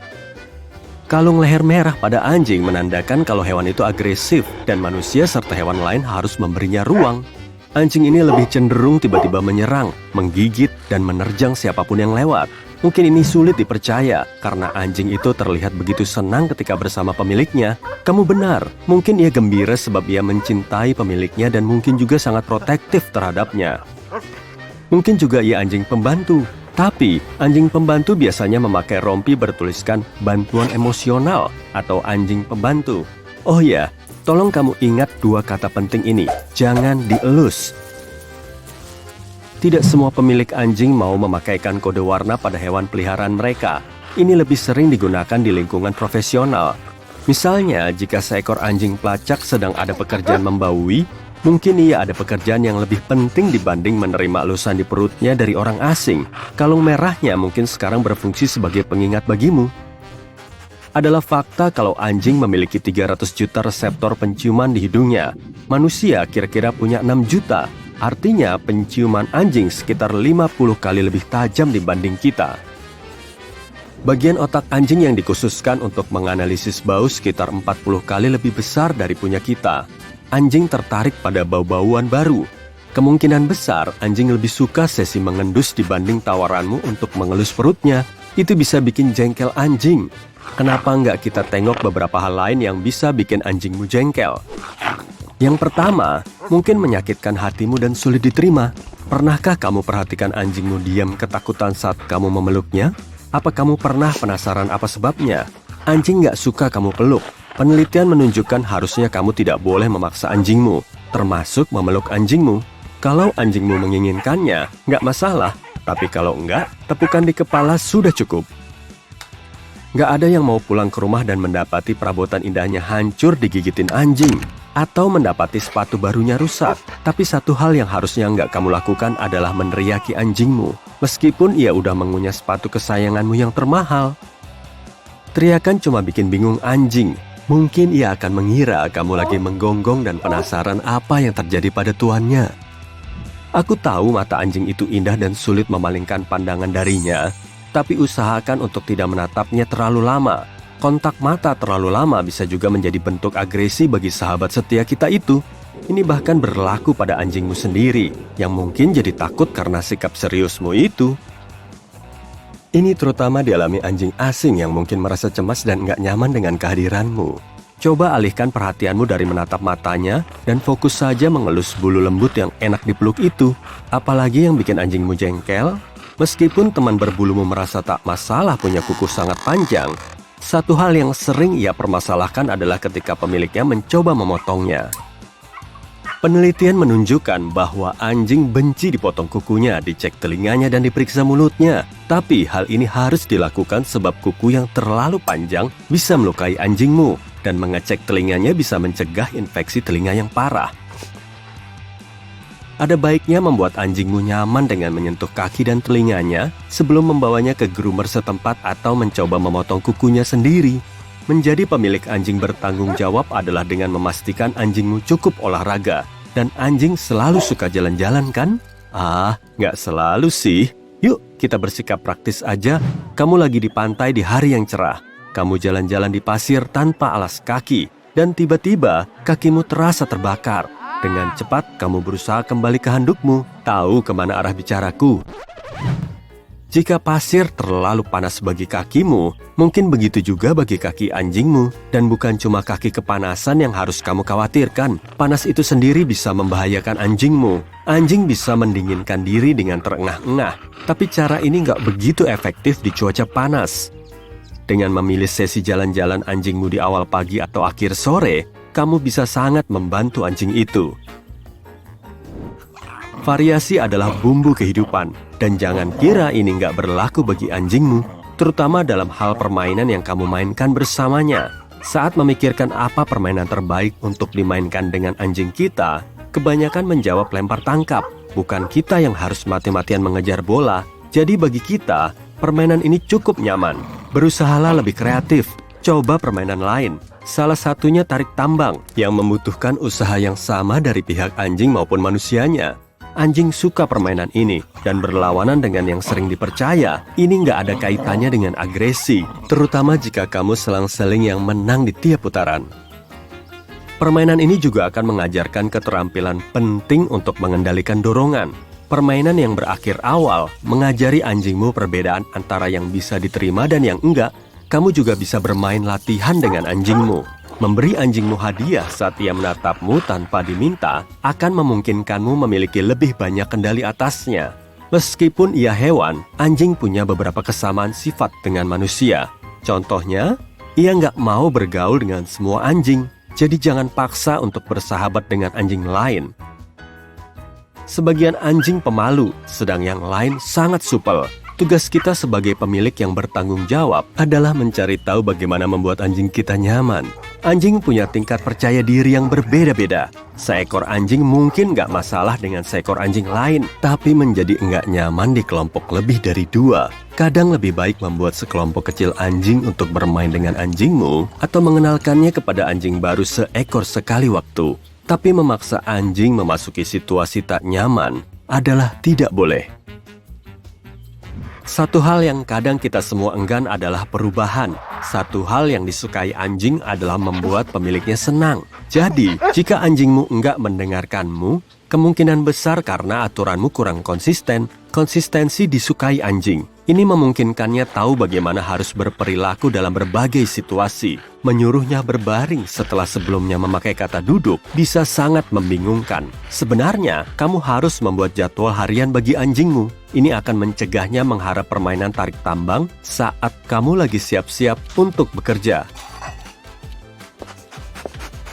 Kalung leher merah pada anjing menandakan kalau hewan itu agresif dan manusia serta hewan lain harus memberinya ruang. Anjing ini lebih cenderung tiba-tiba menyerang, menggigit, dan menerjang siapapun yang lewat. Mungkin ini sulit dipercaya karena anjing itu terlihat begitu senang ketika bersama pemiliknya. Kamu benar, mungkin ia gembira sebab ia mencintai pemiliknya dan mungkin juga sangat protektif terhadapnya. Mungkin juga ia anjing pembantu. Tapi, anjing pembantu biasanya memakai rompi bertuliskan bantuan emosional atau anjing pembantu. Oh ya, tolong kamu ingat dua kata penting ini, jangan dielus. Tidak semua pemilik anjing mau memakaikan kode warna pada hewan peliharaan mereka. Ini lebih sering digunakan di lingkungan profesional. Misalnya, jika seekor anjing pelacak sedang ada pekerjaan membaui, mungkin ia ada pekerjaan yang lebih penting dibanding menerima elusan di perutnya dari orang asing. Kalung merahnya mungkin sekarang berfungsi sebagai pengingat bagimu. Adalah fakta kalau anjing memiliki 300 juta reseptor penciuman di hidungnya. Manusia kira-kira punya 6 juta. Artinya penciuman anjing sekitar 50 kali lebih tajam dibanding kita. Bagian otak anjing yang dikhususkan untuk menganalisis bau sekitar 40 kali lebih besar dari punya kita. Anjing tertarik pada bau-bauan baru. Kemungkinan besar anjing lebih suka sesi mengendus dibanding tawaranmu untuk mengelus perutnya. Itu bisa bikin jengkel anjing. Kenapa nggak kita tengok beberapa hal lain yang bisa bikin anjingmu jengkel? Yang pertama, mungkin menyakitkan hatimu dan sulit diterima. Pernahkah kamu perhatikan anjingmu diam ketakutan saat kamu memeluknya? Apa kamu pernah penasaran apa sebabnya? Anjing nggak suka kamu peluk. Penelitian menunjukkan harusnya kamu tidak boleh memaksa anjingmu, termasuk memeluk anjingmu. Kalau anjingmu menginginkannya, nggak masalah. Tapi kalau enggak, tepukan di kepala sudah cukup. Nggak ada yang mau pulang ke rumah dan mendapati perabotan indahnya hancur digigitin anjing. Atau mendapati sepatu barunya rusak. Tapi satu hal yang harusnya nggak kamu lakukan adalah meneriaki anjingmu. Meskipun ia udah mengunyah sepatu kesayanganmu yang termahal. Teriakan cuma bikin bingung anjing. Mungkin ia akan mengira kamu lagi menggonggong dan penasaran apa yang terjadi pada tuannya. Aku tahu mata anjing itu indah dan sulit memalingkan pandangan darinya. Tapi usahakan untuk tidak menatapnya terlalu lama. Kontak mata terlalu lama bisa juga menjadi bentuk agresi bagi sahabat setia kita itu. Ini bahkan berlaku pada anjingmu sendiri, yang mungkin jadi takut karena sikap seriusmu itu. Ini terutama dialami anjing asing yang mungkin merasa cemas dan nggak nyaman dengan kehadiranmu. Coba alihkan perhatianmu dari menatap matanya dan fokus saja mengelus bulu lembut yang enak dipeluk itu. Apalagi yang bikin anjingmu jengkel, meskipun teman berbulumu merasa tak masalah punya kuku sangat panjang, satu hal yang sering ia permasalahkan adalah ketika pemiliknya mencoba memotongnya. Penelitian menunjukkan bahwa anjing benci dipotong kukunya, dicek telinganya, dan diperiksa mulutnya. Tapi hal ini harus dilakukan sebab kuku yang terlalu panjang bisa melukai anjingmu, dan mengecek telinganya bisa mencegah infeksi telinga yang parah. Ada baiknya membuat anjingmu nyaman dengan menyentuh kaki dan telinganya sebelum membawanya ke groomer setempat atau mencoba memotong kukunya sendiri. Menjadi pemilik anjing bertanggung jawab adalah dengan memastikan anjingmu cukup olahraga. Dan anjing selalu suka jalan-jalan kan? Nggak selalu sih. Yuk, kita bersikap praktis aja. Kamu lagi di pantai di hari yang cerah. Kamu jalan-jalan di pasir tanpa alas kaki. Dan tiba-tiba kakimu terasa terbakar. Dengan cepat, kamu berusaha kembali ke handukmu. Tahu kemana arah bicaraku? Jika pasir terlalu panas bagi kakimu, mungkin begitu juga bagi kaki anjingmu. Dan bukan cuma kaki kepanasan yang harus kamu khawatirkan. Panas itu sendiri bisa membahayakan anjingmu. Anjing bisa mendinginkan diri dengan terengah-engah. Tapi cara ini nggak begitu efektif di cuaca panas. Dengan memilih sesi jalan-jalan anjingmu di awal pagi atau akhir sore, kamu bisa sangat membantu anjing itu. Variasi adalah bumbu kehidupan, dan jangan kira ini nggak berlaku bagi anjingmu, terutama dalam hal permainan yang kamu mainkan bersamanya. Saat memikirkan apa permainan terbaik untuk dimainkan dengan anjing kita, kebanyakan menjawab lempar tangkap. Bukan kita yang harus mati-matian mengejar bola, jadi bagi kita, permainan ini cukup nyaman. Berusahalah lebih kreatif, coba permainan lain. Salah satunya tarik tambang, yang membutuhkan usaha yang sama dari pihak anjing maupun manusianya. Anjing suka permainan ini, dan berlawanan dengan yang sering dipercaya. Ini nggak ada kaitannya dengan agresi, terutama jika kamu selang-seling yang menang di tiap putaran. Permainan ini juga akan mengajarkan keterampilan penting untuk mengendalikan dorongan. Permainan yang berakhir awal mengajari anjingmu perbedaan antara yang bisa diterima dan yang enggak. Kamu juga bisa bermain latihan dengan anjingmu. Memberi anjingmu hadiah saat ia menatapmu tanpa diminta akan memungkinkanmu memiliki lebih banyak kendali atasnya. Meskipun ia hewan, anjing punya beberapa kesamaan sifat dengan manusia. Contohnya, ia nggak mau bergaul dengan semua anjing, jadi jangan paksa untuk bersahabat dengan anjing lain. Sebagian anjing pemalu, sedang yang lain sangat supel. Tugas kita sebagai pemilik yang bertanggung jawab adalah mencari tahu bagaimana membuat anjing kita nyaman. Anjing punya tingkat percaya diri yang berbeda-beda. Seekor anjing mungkin nggak masalah dengan seekor anjing lain, tapi menjadi nggak nyaman di kelompok lebih dari 2. Kadang lebih baik membuat sekelompok kecil anjing untuk bermain dengan anjingmu atau mengenalkannya kepada anjing baru seekor sekali waktu. Tapi memaksa anjing memasuki situasi tak nyaman adalah tidak boleh. Satu hal yang kadang kita semua enggan adalah perubahan. Satu hal yang disukai anjing adalah membuat pemiliknya senang. Jadi, jika anjingmu enggak mendengarkanmu, kemungkinan besar karena aturanmu kurang konsisten. Konsistensi disukai anjing. Ini memungkinkannya tahu bagaimana harus berperilaku dalam berbagai situasi. Menyuruhnya berbaring setelah sebelumnya memakai kata duduk bisa sangat membingungkan. Sebenarnya, kamu harus membuat jadwal harian bagi anjingmu. Ini akan mencegahnya mengharap permainan tarik tambang saat kamu lagi siap-siap untuk bekerja.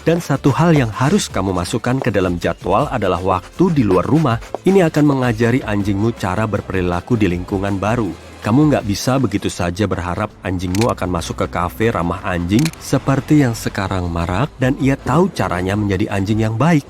Dan satu hal yang harus kamu masukkan ke dalam jadwal adalah waktu di luar rumah. Ini akan mengajari anjingmu cara berperilaku di lingkungan baru. Kamu nggak bisa begitu saja berharap anjingmu akan masuk ke kafe ramah anjing seperti yang sekarang marak dan ia tahu caranya menjadi anjing yang baik.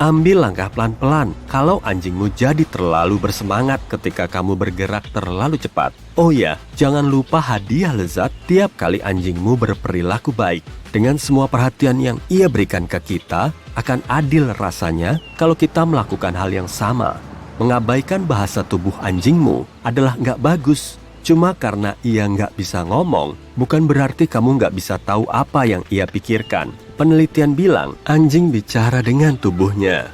Ambil langkah pelan-pelan kalau anjingmu jadi terlalu bersemangat ketika kamu bergerak terlalu cepat. Oh ya, jangan lupa hadiah lezat tiap kali anjingmu berperilaku baik. Dengan semua perhatian yang ia berikan ke kita, akan adil rasanya kalau kita melakukan hal yang sama. Mengabaikan bahasa tubuh anjingmu adalah nggak bagus. Cuma karena ia nggak bisa ngomong, bukan berarti kamu nggak bisa tahu apa yang ia pikirkan. Penelitian bilang, anjing bicara dengan tubuhnya.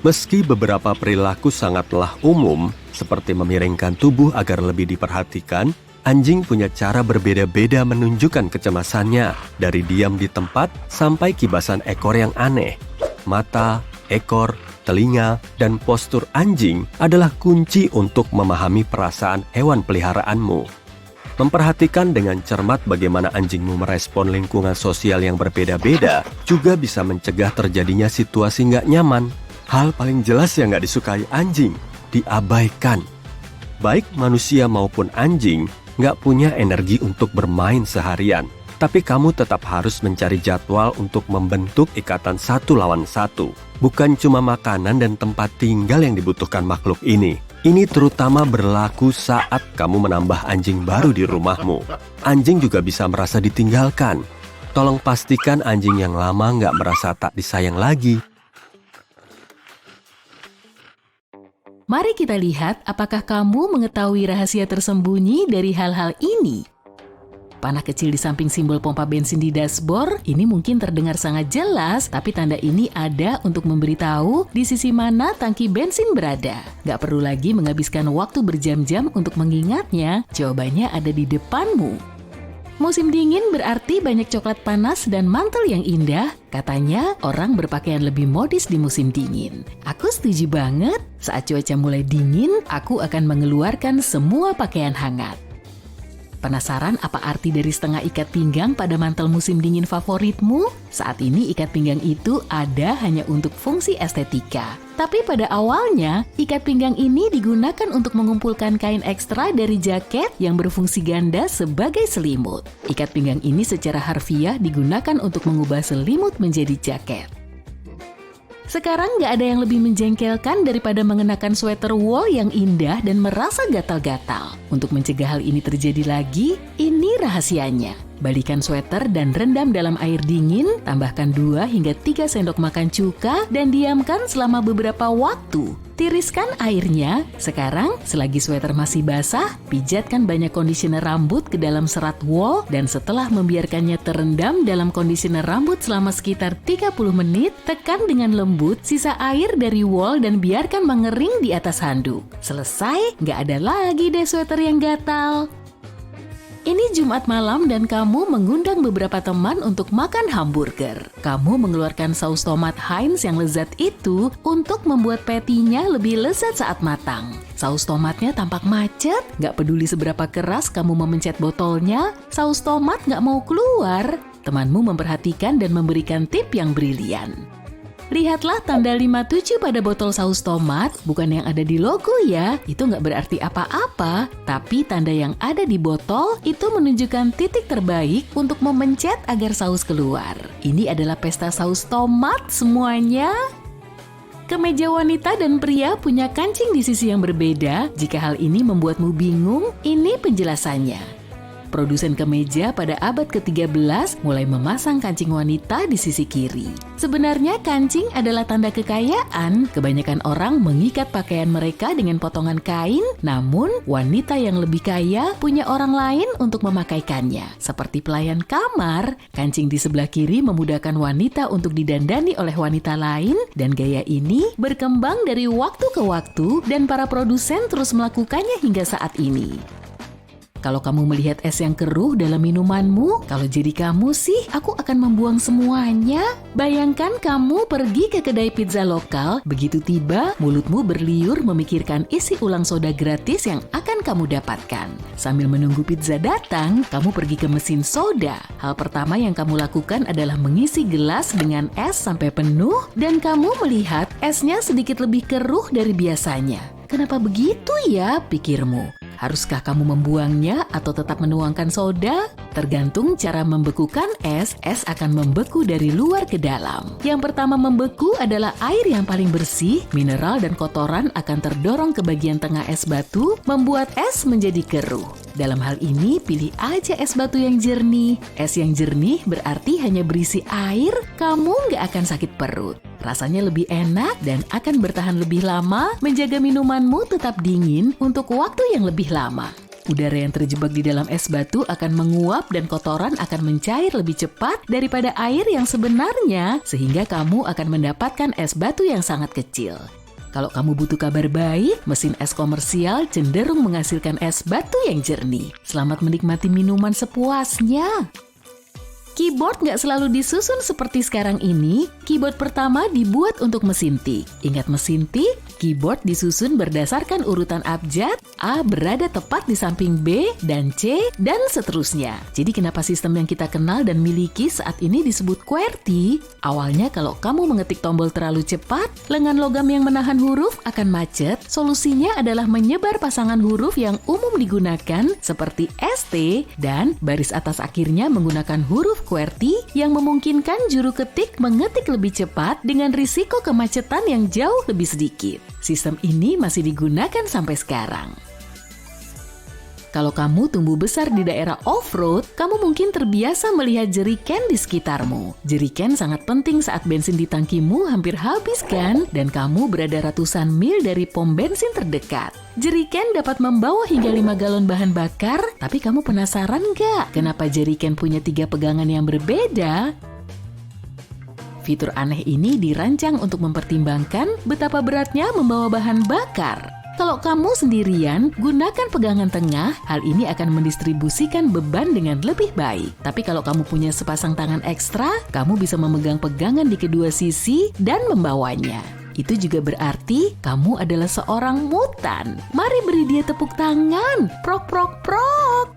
Meski beberapa perilaku sangatlah umum, seperti memiringkan tubuh agar lebih diperhatikan, anjing punya cara berbeda-beda menunjukkan kecemasannya, dari diam di tempat sampai kibasan ekor yang aneh. Mata, ekor, telinga, dan postur anjing adalah kunci untuk memahami perasaan hewan peliharaanmu. Memperhatikan dengan cermat bagaimana anjingmu merespon lingkungan sosial yang berbeda-beda juga bisa mencegah terjadinya situasi nggak nyaman. Hal paling jelas yang nggak disukai anjing, diabaikan. Baik manusia maupun anjing nggak punya energi untuk bermain seharian. Tapi kamu tetap harus mencari jadwal untuk membentuk ikatan 1 lawan 1. Bukan cuma makanan dan tempat tinggal yang dibutuhkan makhluk ini. Ini terutama berlaku saat kamu menambah anjing baru di rumahmu. Anjing juga bisa merasa ditinggalkan. Tolong pastikan anjing yang lama nggak merasa tak disayang lagi. Mari kita lihat apakah kamu mengetahui rahasia tersembunyi dari hal-hal ini. Panah kecil di samping simbol pompa bensin di dashboard ini mungkin terdengar sangat jelas, tapi tanda ini ada untuk memberitahu di sisi mana tangki bensin berada. Gak perlu lagi menghabiskan waktu berjam-jam untuk mengingatnya, jawabannya ada di depanmu. Musim dingin berarti banyak coklat panas dan mantel yang indah. Katanya orang berpakaian lebih modis di musim dingin. Aku setuju banget, saat cuaca mulai dingin, aku akan mengeluarkan semua pakaian hangat. Penasaran apa arti dari setengah ikat pinggang pada mantel musim dingin favoritmu? Saat ini ikat pinggang itu ada hanya untuk fungsi estetika. Tapi pada awalnya, ikat pinggang ini digunakan untuk mengumpulkan kain ekstra dari jaket yang berfungsi ganda sebagai selimut. Ikat pinggang ini secara harfiah digunakan untuk mengubah selimut menjadi jaket. Sekarang nggak ada yang lebih menjengkelkan daripada mengenakan sweater wool yang indah dan merasa gatal-gatal. Untuk mencegah hal ini terjadi lagi, ini rahasianya. Balikan sweater dan rendam dalam air dingin, tambahkan 2 hingga 3 sendok makan cuka dan diamkan selama beberapa waktu. Tiriskan airnya. Sekarang, selagi sweater masih basah, pijatkan banyak kondisioner rambut ke dalam serat wool dan setelah membiarkannya terendam dalam kondisioner rambut selama sekitar 30 menit, tekan dengan lembut sisa air dari wool dan biarkan mengering di atas handuk. Selesai, nggak ada lagi deh sweater yang gatal. Ini Jumat malam dan kamu mengundang beberapa teman untuk makan hamburger. Kamu mengeluarkan saus tomat Heinz yang lezat itu untuk membuat patty-nya lebih lezat saat matang. Saus tomatnya tampak macet, nggak peduli seberapa keras kamu memencet botolnya, saus tomat nggak mau keluar. Temanmu memperhatikan dan memberikan tip yang brilian. Lihatlah tanda 57 pada botol saus tomat, bukan yang ada di logo ya, itu nggak berarti apa-apa, tapi tanda yang ada di botol itu menunjukkan titik terbaik untuk memencet agar saus keluar. Ini adalah pesta saus tomat semuanya. Kemeja wanita dan pria punya kancing di sisi yang berbeda. Jika hal ini membuatmu bingung, ini penjelasannya. Produsen kemeja pada abad ke-13 mulai memasang kancing wanita di sisi kiri. Sebenarnya kancing adalah tanda kekayaan. Kebanyakan orang mengikat pakaian mereka dengan potongan kain, namun wanita yang lebih kaya punya orang lain untuk memakaikannya. Seperti pelayan kamar, kancing di sebelah kiri memudahkan wanita untuk didandani oleh wanita lain, dan gaya ini berkembang dari waktu ke waktu dan para produsen terus melakukannya hingga saat ini. Kalau kamu melihat es yang keruh dalam minumanmu, kalau jadi kamu sih, aku akan membuang semuanya. Bayangkan kamu pergi ke kedai pizza lokal, begitu tiba, mulutmu berliur memikirkan isi ulang soda gratis yang akan kamu dapatkan. Sambil menunggu pizza datang, kamu pergi ke mesin soda. Hal pertama yang kamu lakukan adalah mengisi gelas dengan es sampai penuh, dan kamu melihat esnya sedikit lebih keruh dari biasanya. Kenapa begitu ya, pikirmu? Haruskah kamu membuangnya atau tetap menuangkan soda? Tergantung cara membekukan es akan membeku dari luar ke dalam. Yang pertama membeku adalah air yang paling bersih, mineral dan kotoran akan terdorong ke bagian tengah es batu, membuat es menjadi keruh. Dalam hal ini, pilih aja es batu yang jernih. Es yang jernih berarti hanya berisi air, kamu nggak akan sakit perut. Rasanya lebih enak dan akan bertahan lebih lama, menjaga minumanmu tetap dingin untuk waktu yang lebih lama. Udara yang terjebak di dalam es batu akan menguap dan kotoran akan mencair lebih cepat daripada air yang sebenarnya, sehingga kamu akan mendapatkan es batu yang sangat kecil. Kalau kamu butuh kabar baik, mesin es komersial cenderung menghasilkan es batu yang jernih. Selamat menikmati minuman sepuasnya. Keyboard nggak selalu disusun seperti sekarang ini. Keyboard pertama dibuat untuk mesin tik. Ingat mesin tik? Keyboard disusun berdasarkan urutan abjad, A berada tepat di samping B dan C, dan seterusnya. Jadi kenapa sistem yang kita kenal dan miliki saat ini disebut QWERTY? Awalnya kalau kamu mengetik tombol terlalu cepat, lengan logam yang menahan huruf akan macet. Solusinya adalah menyebar pasangan huruf yang umum digunakan seperti ST, dan baris atas akhirnya menggunakan huruf QWERTY yang memungkinkan juru ketik mengetik lebih cepat dengan risiko kemacetan yang jauh lebih sedikit. Sistem ini masih digunakan sampai sekarang. Kalau kamu tumbuh besar di daerah off-road, kamu mungkin terbiasa melihat jeriken di sekitarmu. Jeriken sangat penting saat bensin di tangkimu hampir habis kan? Dan kamu berada ratusan mil dari pom bensin terdekat. Jeriken dapat membawa hingga 5 galon bahan bakar, tapi kamu penasaran nggak kenapa jeriken punya 3 pegangan yang berbeda? Fitur aneh ini dirancang untuk mempertimbangkan betapa beratnya membawa bahan bakar. Kalau kamu sendirian, gunakan pegangan tengah, hal ini akan mendistribusikan beban dengan lebih baik. Tapi kalau kamu punya sepasang tangan ekstra, kamu bisa memegang pegangan di kedua sisi dan membawanya. Itu juga berarti kamu adalah seorang mutan. Mari beri dia tepuk tangan. Prok, prok, prok.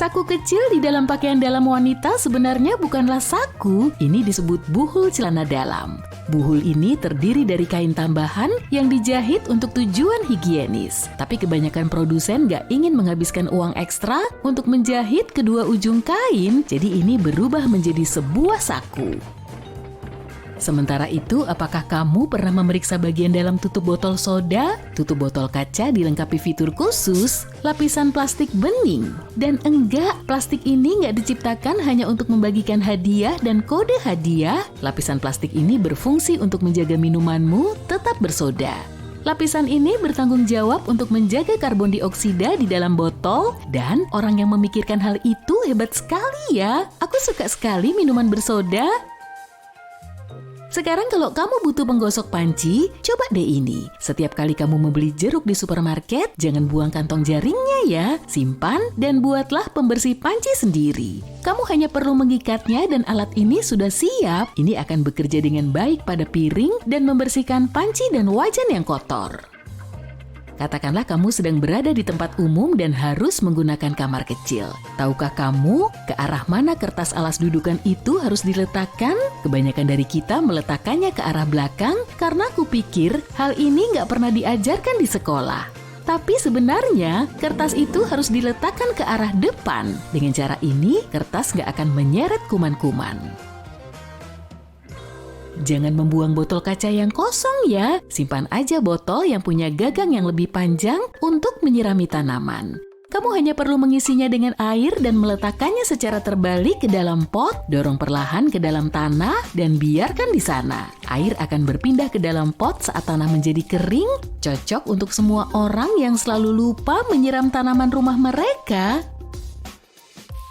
Saku kecil di dalam pakaian dalam wanita sebenarnya bukanlah saku, ini disebut buhul celana dalam. Buhul ini terdiri dari kain tambahan yang dijahit untuk tujuan higienis. Tapi kebanyakan produsen nggak ingin menghabiskan uang ekstra untuk menjahit kedua ujung kain, jadi ini berubah menjadi sebuah saku. Sementara itu, apakah kamu pernah memeriksa bagian dalam tutup botol soda? Tutup botol kaca dilengkapi fitur khusus, lapisan plastik bening. Dan enggak, plastik ini nggak diciptakan hanya untuk membagikan hadiah dan kode hadiah. Lapisan plastik ini berfungsi untuk menjaga minumanmu tetap bersoda. Lapisan ini bertanggung jawab untuk menjaga karbon dioksida di dalam botol, dan orang yang memikirkan hal itu hebat sekali ya. Aku suka sekali minuman bersoda. Sekarang kalau kamu butuh penggosok panci, coba deh ini. Setiap kali kamu membeli jeruk di supermarket, jangan buang kantong jaringnya ya. Simpan dan buatlah pembersih panci sendiri. Kamu hanya perlu mengikatnya dan alat ini sudah siap. Ini akan bekerja dengan baik pada piring dan membersihkan panci dan wajan yang kotor. Katakanlah kamu sedang berada di tempat umum dan harus menggunakan kamar kecil. Tahukah kamu ke arah mana kertas alas dudukan itu harus diletakkan? Kebanyakan dari kita meletakkannya ke arah belakang karena kupikir hal ini nggak pernah diajarkan di sekolah. Tapi sebenarnya kertas itu harus diletakkan ke arah depan. Dengan cara ini, kertas nggak akan menyeret kuman-kuman. Jangan membuang botol kaca yang kosong ya. Simpan aja botol yang punya gagang yang lebih panjang untuk menyirami tanaman. Kamu hanya perlu mengisinya dengan air dan meletakkannya secara terbalik ke dalam pot, dorong perlahan ke dalam tanah, dan biarkan di sana. Air akan berpindah ke dalam pot saat tanah menjadi kering, cocok untuk semua orang yang selalu lupa menyiram tanaman rumah mereka.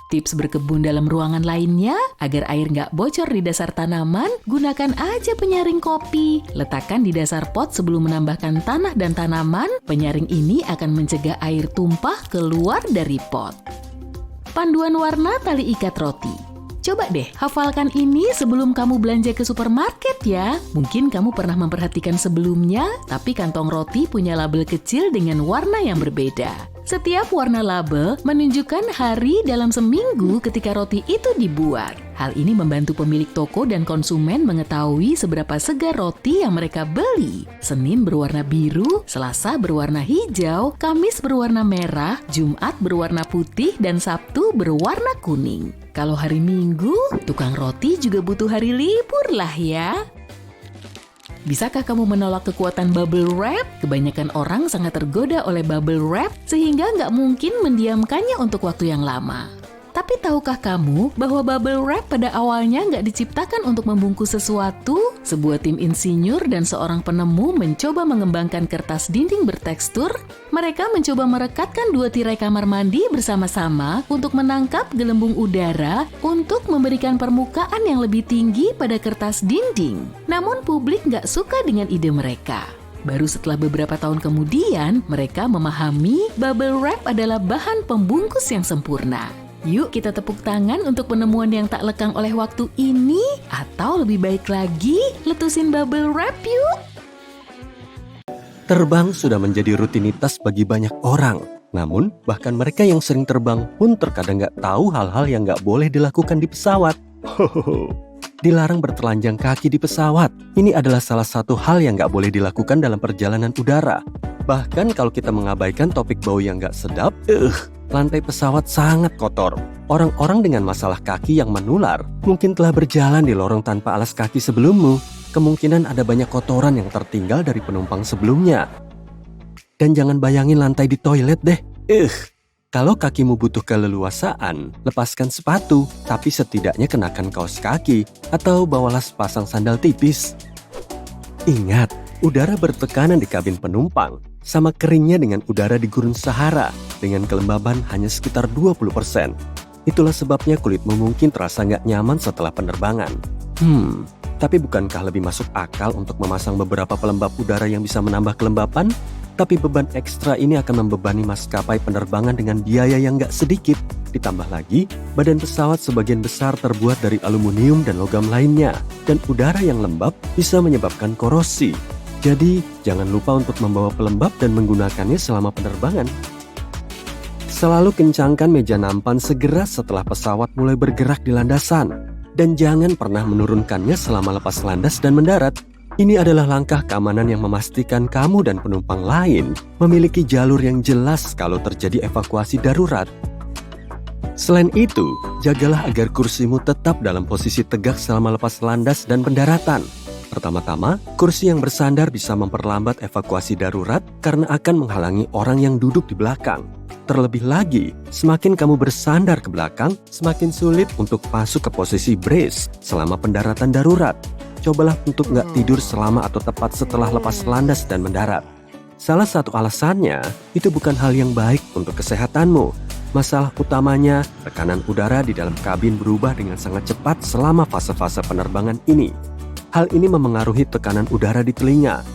Tips berkebun dalam ruangan lainnya, agar air nggak bocor di dasar tanaman, gunakan aja penyaring kopi. Letakkan di dasar pot sebelum menambahkan tanah dan tanaman, penyaring ini akan mencegah air tumpah keluar dari pot. Panduan warna tali ikat roti. Coba deh, hafalkan ini sebelum kamu belanja ke supermarket ya. Mungkin kamu pernah memperhatikan sebelumnya, tapi kantong roti punya label kecil dengan warna yang berbeda. Setiap warna label menunjukkan hari dalam seminggu ketika roti itu dibuat. Hal ini membantu pemilik toko dan konsumen mengetahui seberapa segar roti yang mereka beli. Senin berwarna biru, Selasa berwarna hijau, Kamis berwarna merah, Jumat berwarna putih, dan Sabtu berwarna kuning. Kalau hari Minggu, tukang roti juga butuh hari libur lah ya. Bisakah kamu menolak kekuatan bubble wrap? Kebanyakan orang sangat tergoda oleh bubble wrap sehingga nggak mungkin mendiamkannya untuk waktu yang lama. Tapi tahukah kamu bahwa bubble wrap pada awalnya nggak diciptakan untuk membungkus sesuatu? Sebuah tim insinyur dan seorang penemu mencoba mengembangkan kertas dinding bertekstur. Mereka mencoba merekatkan dua tirai kamar mandi bersama-sama untuk menangkap gelembung udara untuk memberikan permukaan yang lebih tinggi pada kertas dinding. Namun publik nggak suka dengan ide mereka. Baru setelah beberapa tahun kemudian, mereka memahami bubble wrap adalah bahan pembungkus yang sempurna. Yuk kita tepuk tangan untuk penemuan yang tak lekang oleh waktu ini. Atau lebih baik lagi, letusin bubble wrap yuk. Terbang sudah menjadi rutinitas bagi banyak orang. Namun, bahkan mereka yang sering terbang pun terkadang nggak tahu hal-hal yang nggak boleh dilakukan di pesawat. Dilarang bertelanjang kaki di pesawat. Ini adalah salah satu hal yang nggak boleh dilakukan dalam perjalanan udara. Bahkan kalau kita mengabaikan topik bau yang nggak sedap, lantai pesawat sangat kotor. Orang-orang dengan masalah kaki yang menular mungkin telah berjalan di lorong tanpa alas kaki sebelummu. Kemungkinan ada banyak kotoran yang tertinggal dari penumpang sebelumnya. Dan jangan bayangin lantai di toilet deh. Kalau kakimu butuh keleluasaan, lepaskan sepatu, tapi setidaknya kenakan kaos kaki atau bawalah sepasang sandal tipis. Ingat, udara bertekanan di kabin penumpang sama keringnya dengan udara di gurun Sahara dengan kelembaban hanya sekitar 20%. Itulah sebabnya kulitmu mungkin terasa nggak nyaman setelah penerbangan. Tapi bukankah lebih masuk akal untuk memasang beberapa pelembab udara yang bisa menambah kelembapan? Tapi beban ekstra ini akan membebani maskapai penerbangan dengan biaya yang nggak sedikit. Ditambah lagi, badan pesawat sebagian besar terbuat dari aluminium dan logam lainnya. Dan udara yang lembab bisa menyebabkan korosi. Jadi, jangan lupa untuk membawa pelembab dan menggunakannya selama penerbangan. Selalu kencangkan meja nampan segera setelah pesawat mulai bergerak di landasan. Dan jangan pernah menurunkannya selama lepas landas dan mendarat. Ini adalah langkah keamanan yang memastikan kamu dan penumpang lain memiliki jalur yang jelas kalau terjadi evakuasi darurat. Selain itu, jagalah agar kursimu tetap dalam posisi tegak selama lepas landas dan pendaratan. Pertama-tama, kursi yang bersandar bisa memperlambat evakuasi darurat karena akan menghalangi orang yang duduk di belakang. Terlebih lagi, semakin kamu bersandar ke belakang, semakin sulit untuk masuk ke posisi brace selama pendaratan darurat. Cobalah untuk nggak tidur selama atau tepat setelah lepas landas dan mendarat. Salah satu alasannya, itu bukan hal yang baik untuk kesehatanmu. Masalah utamanya, tekanan udara di dalam kabin berubah dengan sangat cepat selama fase-fase penerbangan ini. Hal ini memengaruhi tekanan udara di telinga.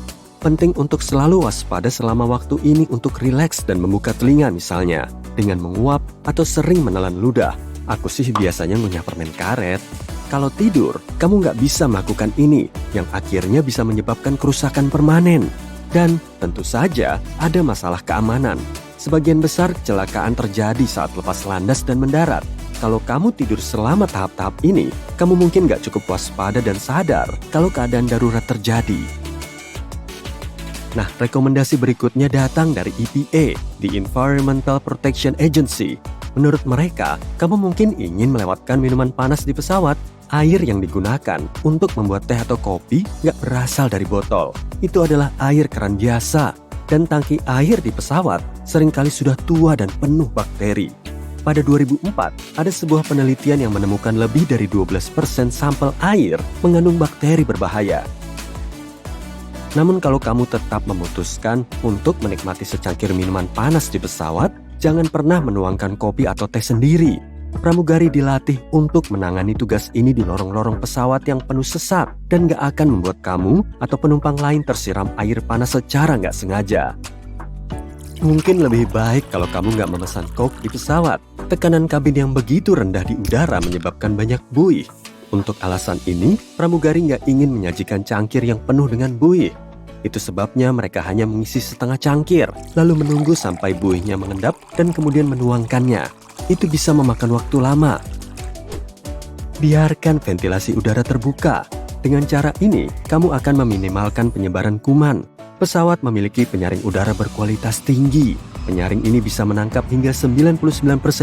Penting untuk selalu waspada selama waktu ini untuk rileks dan membuka telinga misalnya, dengan menguap atau sering menelan ludah. Aku sih biasanya ngunyah permen karet. Kalau tidur, kamu nggak bisa melakukan ini, yang akhirnya bisa menyebabkan kerusakan permanen. Dan tentu saja ada masalah keamanan. Sebagian besar kecelakaan terjadi saat lepas landas dan mendarat. Kalau kamu tidur selama tahap-tahap ini, kamu mungkin nggak cukup waspada dan sadar kalau keadaan darurat terjadi. Nah, rekomendasi berikutnya datang dari EPA, the Environmental Protection Agency. Menurut mereka, kamu mungkin ingin melewatkan minuman panas di pesawat. Air yang digunakan untuk membuat teh atau kopi nggak berasal dari botol. Itu adalah air keran biasa. Dan tangki air di pesawat seringkali sudah tua dan penuh bakteri. Pada 2004, ada sebuah penelitian yang menemukan lebih dari 12% sampel air mengandung bakteri berbahaya. Namun kalau kamu tetap memutuskan untuk menikmati secangkir minuman panas di pesawat, jangan pernah menuangkan kopi atau teh sendiri. Pramugari dilatih untuk menangani tugas ini di lorong-lorong pesawat yang penuh sesak dan gak akan membuat kamu atau penumpang lain tersiram air panas secara gak sengaja. Mungkin lebih baik kalau kamu gak memesan Coke di pesawat. Tekanan kabin yang begitu rendah di udara menyebabkan banyak buih. Untuk alasan ini, pramugari gak ingin menyajikan cangkir yang penuh dengan buih. Itu sebabnya mereka hanya mengisi setengah cangkir, lalu menunggu sampai buihnya mengendap dan kemudian menuangkannya. Itu bisa memakan waktu lama. Biarkan ventilasi udara terbuka. Dengan cara ini, kamu akan meminimalkan penyebaran kuman. Pesawat memiliki penyaring udara berkualitas tinggi. Penyaring ini bisa menangkap hingga 99%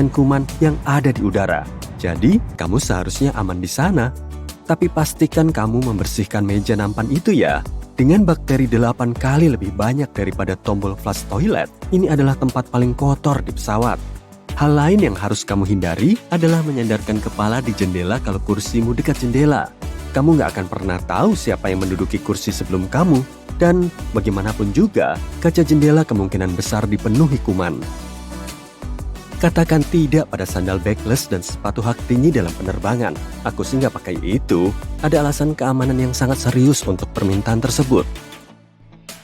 kuman yang ada di udara. Jadi, kamu seharusnya aman di sana. Tapi pastikan kamu membersihkan meja nampan itu ya. Dengan bakteri 8 kali lebih banyak daripada tombol flush toilet, ini adalah tempat paling kotor di pesawat. Hal lain yang harus kamu hindari adalah menyandarkan kepala di jendela kalau kursimu dekat jendela. Kamu nggak akan pernah tahu siapa yang menduduki kursi sebelum kamu. Dan bagaimanapun juga, kaca jendela kemungkinan besar dipenuhi kuman. Katakan tidak pada sandal backless dan sepatu hak tinggi dalam penerbangan. Aku sih nggak pakai itu. Ada alasan keamanan yang sangat serius untuk permintaan tersebut.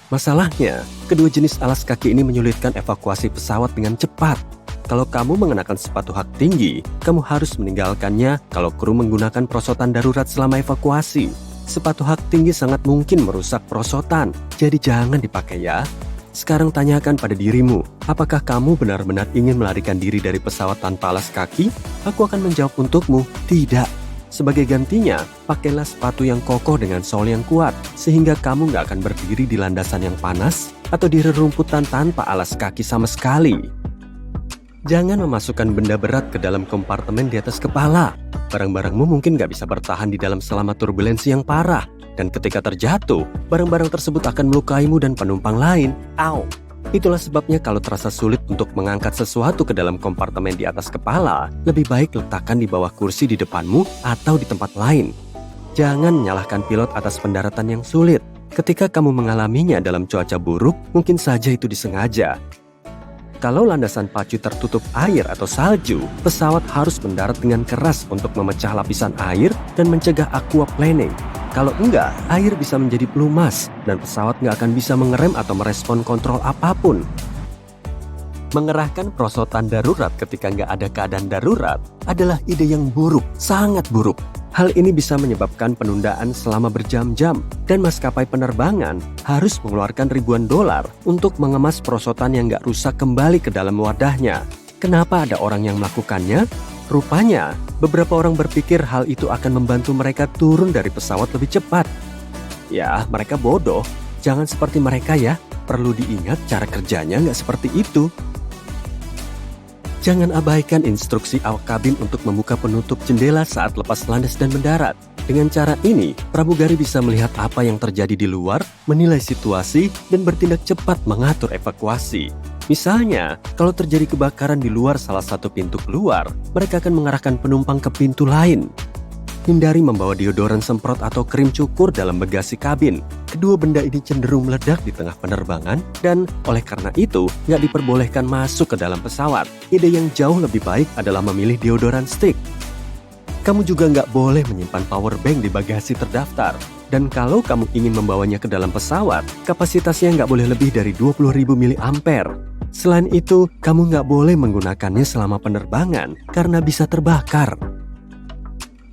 Masalahnya, kedua jenis alas kaki ini menyulitkan evakuasi pesawat dengan cepat. Kalau kamu mengenakan sepatu hak tinggi, kamu harus meninggalkannya kalau kru menggunakan perosotan darurat selama evakuasi. Sepatu hak tinggi sangat mungkin merusak perosotan, jadi jangan dipakai ya. Sekarang tanyakan pada dirimu, apakah kamu benar-benar ingin melarikan diri dari pesawat tanpa alas kaki? Aku akan menjawab untukmu, tidak. Sebagai gantinya, pakailah sepatu yang kokoh dengan sol yang kuat, sehingga kamu nggak akan berdiri di landasan yang panas atau di rerumputan tanpa alas kaki sama sekali. Jangan memasukkan benda berat ke dalam kompartemen di atas kepala. Barang-barangmu mungkin nggak bisa bertahan di dalam selama turbulensi yang parah. Dan ketika terjatuh, barang-barang tersebut akan melukaimu dan penumpang lain. Au! Itulah sebabnya kalau terasa sulit untuk mengangkat sesuatu ke dalam kompartemen di atas kepala, lebih baik letakkan di bawah kursi di depanmu atau di tempat lain. Jangan menyalahkan pilot atas pendaratan yang sulit. Ketika kamu mengalaminya dalam cuaca buruk, mungkin saja itu disengaja. Kalau landasan pacu tertutup air atau salju, pesawat harus mendarat dengan keras untuk memecah lapisan air dan mencegah aquaplaning. Kalau enggak, air bisa menjadi pelumas dan pesawat nggak akan bisa mengerem atau merespon kontrol apapun. Mengerahkan perosotan darurat ketika nggak ada keadaan darurat adalah ide yang buruk, sangat buruk. Hal ini bisa menyebabkan penundaan selama berjam-jam dan maskapai penerbangan harus mengeluarkan ribuan dolar untuk mengemas perosotan yang nggak rusak kembali ke dalam wadahnya. Kenapa ada orang yang melakukannya? Rupanya, beberapa orang berpikir hal itu akan membantu mereka turun dari pesawat lebih cepat. Ya, mereka bodoh. Jangan seperti mereka ya. Perlu diingat cara kerjanya nggak seperti itu. Jangan abaikan instruksi awak kabin untuk membuka penutup jendela saat lepas landas dan mendarat. Dengan cara ini, pramugari bisa melihat apa yang terjadi di luar, menilai situasi, dan bertindak cepat mengatur evakuasi. Misalnya, kalau terjadi kebakaran di luar salah satu pintu keluar, mereka akan mengarahkan penumpang ke pintu lain. Hindari membawa deodoran semprot atau krim cukur dalam bagasi kabin. Kedua benda ini cenderung meledak di tengah penerbangan dan oleh karena itu nggak diperbolehkan masuk ke dalam pesawat. Ide yang jauh lebih baik adalah memilih deodoran stick. Kamu juga nggak boleh menyimpan power bank di bagasi terdaftar. Dan kalau kamu ingin membawanya ke dalam pesawat, kapasitasnya nggak boleh lebih dari 20.000 mAh. Selain itu, kamu nggak boleh menggunakannya selama penerbangan karena bisa terbakar.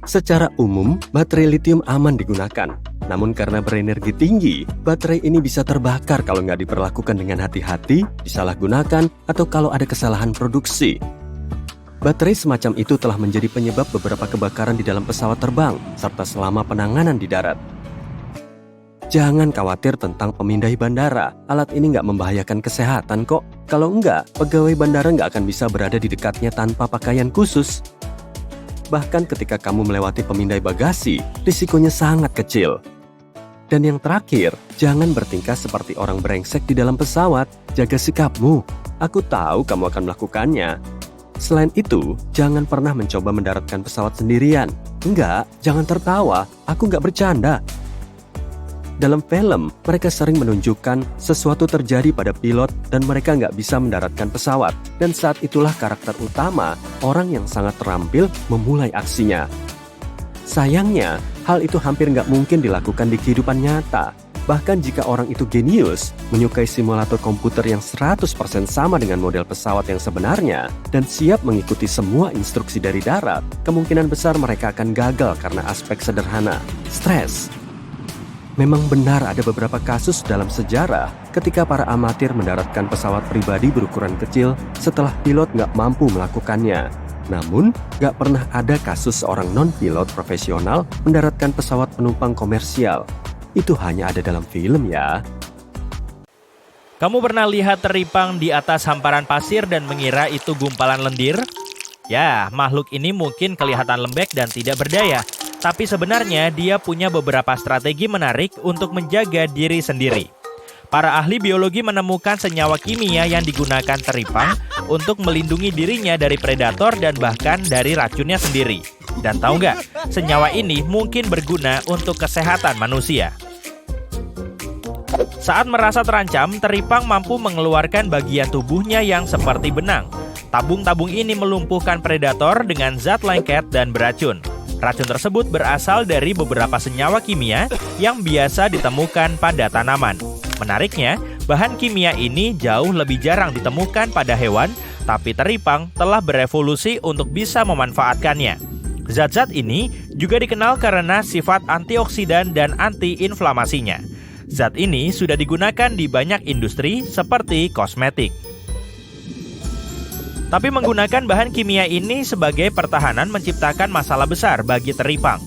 Secara umum, baterai lithium aman digunakan. Namun karena berenergi tinggi, baterai ini bisa terbakar kalau nggak diperlakukan dengan hati-hati, disalahgunakan, atau kalau ada kesalahan produksi. Baterai semacam itu telah menjadi penyebab beberapa kebakaran di dalam pesawat terbang, serta selama penanganan di darat. Jangan khawatir tentang pemindai bandara, alat ini nggak membahayakan kesehatan kok. Kalau enggak, pegawai bandara nggak akan bisa berada di dekatnya tanpa pakaian khusus. Bahkan ketika kamu melewati pemindai bagasi, risikonya sangat kecil. Dan yang terakhir, jangan bertingkah seperti orang brengsek di dalam pesawat. Jaga sikapmu. Aku tahu kamu akan melakukannya. Selain itu, jangan pernah mencoba mendaratkan pesawat sendirian. Enggak, jangan tertawa. Aku nggak bercanda. Dalam film, mereka sering menunjukkan sesuatu terjadi pada pilot dan mereka nggak bisa mendaratkan pesawat. Dan saat itulah karakter utama, orang yang sangat terampil, memulai aksinya. Sayangnya, hal itu hampir nggak mungkin dilakukan di kehidupan nyata. Bahkan jika orang itu genius, menyukai simulator komputer yang 100% sama dengan model pesawat yang sebenarnya, dan siap mengikuti semua instruksi dari darat, kemungkinan besar mereka akan gagal karena aspek sederhana, stres. Memang benar ada beberapa kasus dalam sejarah ketika para amatir mendaratkan pesawat pribadi berukuran kecil setelah pilot nggak mampu melakukannya. Namun, nggak pernah ada kasus seorang non-pilot profesional mendaratkan pesawat penumpang komersial. Itu hanya ada dalam film ya. Kamu pernah lihat teripang di atas hamparan pasir dan mengira itu gumpalan lendir? Ya, makhluk ini mungkin kelihatan lembek dan tidak berdaya. Tapi sebenarnya dia punya beberapa strategi menarik untuk menjaga diri sendiri. Para ahli biologi menemukan senyawa kimia yang digunakan teripang untuk melindungi dirinya dari predator dan bahkan dari racunnya sendiri. Dan tahu nggak, senyawa ini mungkin berguna untuk kesehatan manusia. Saat merasa terancam, teripang mampu mengeluarkan bagian tubuhnya yang seperti benang. Tabung-tabung ini melumpuhkan predator dengan zat lengket dan beracun. Racun tersebut berasal dari beberapa senyawa kimia yang biasa ditemukan pada tanaman. Menariknya, bahan kimia ini jauh lebih jarang ditemukan pada hewan, tapi teripang telah berevolusi untuk bisa memanfaatkannya. Zat-zat ini juga dikenal karena sifat antioksidan dan anti-inflamasinya. Zat ini sudah digunakan di banyak industri seperti kosmetik. Tapi menggunakan bahan kimia ini sebagai pertahanan menciptakan masalah besar bagi teripang.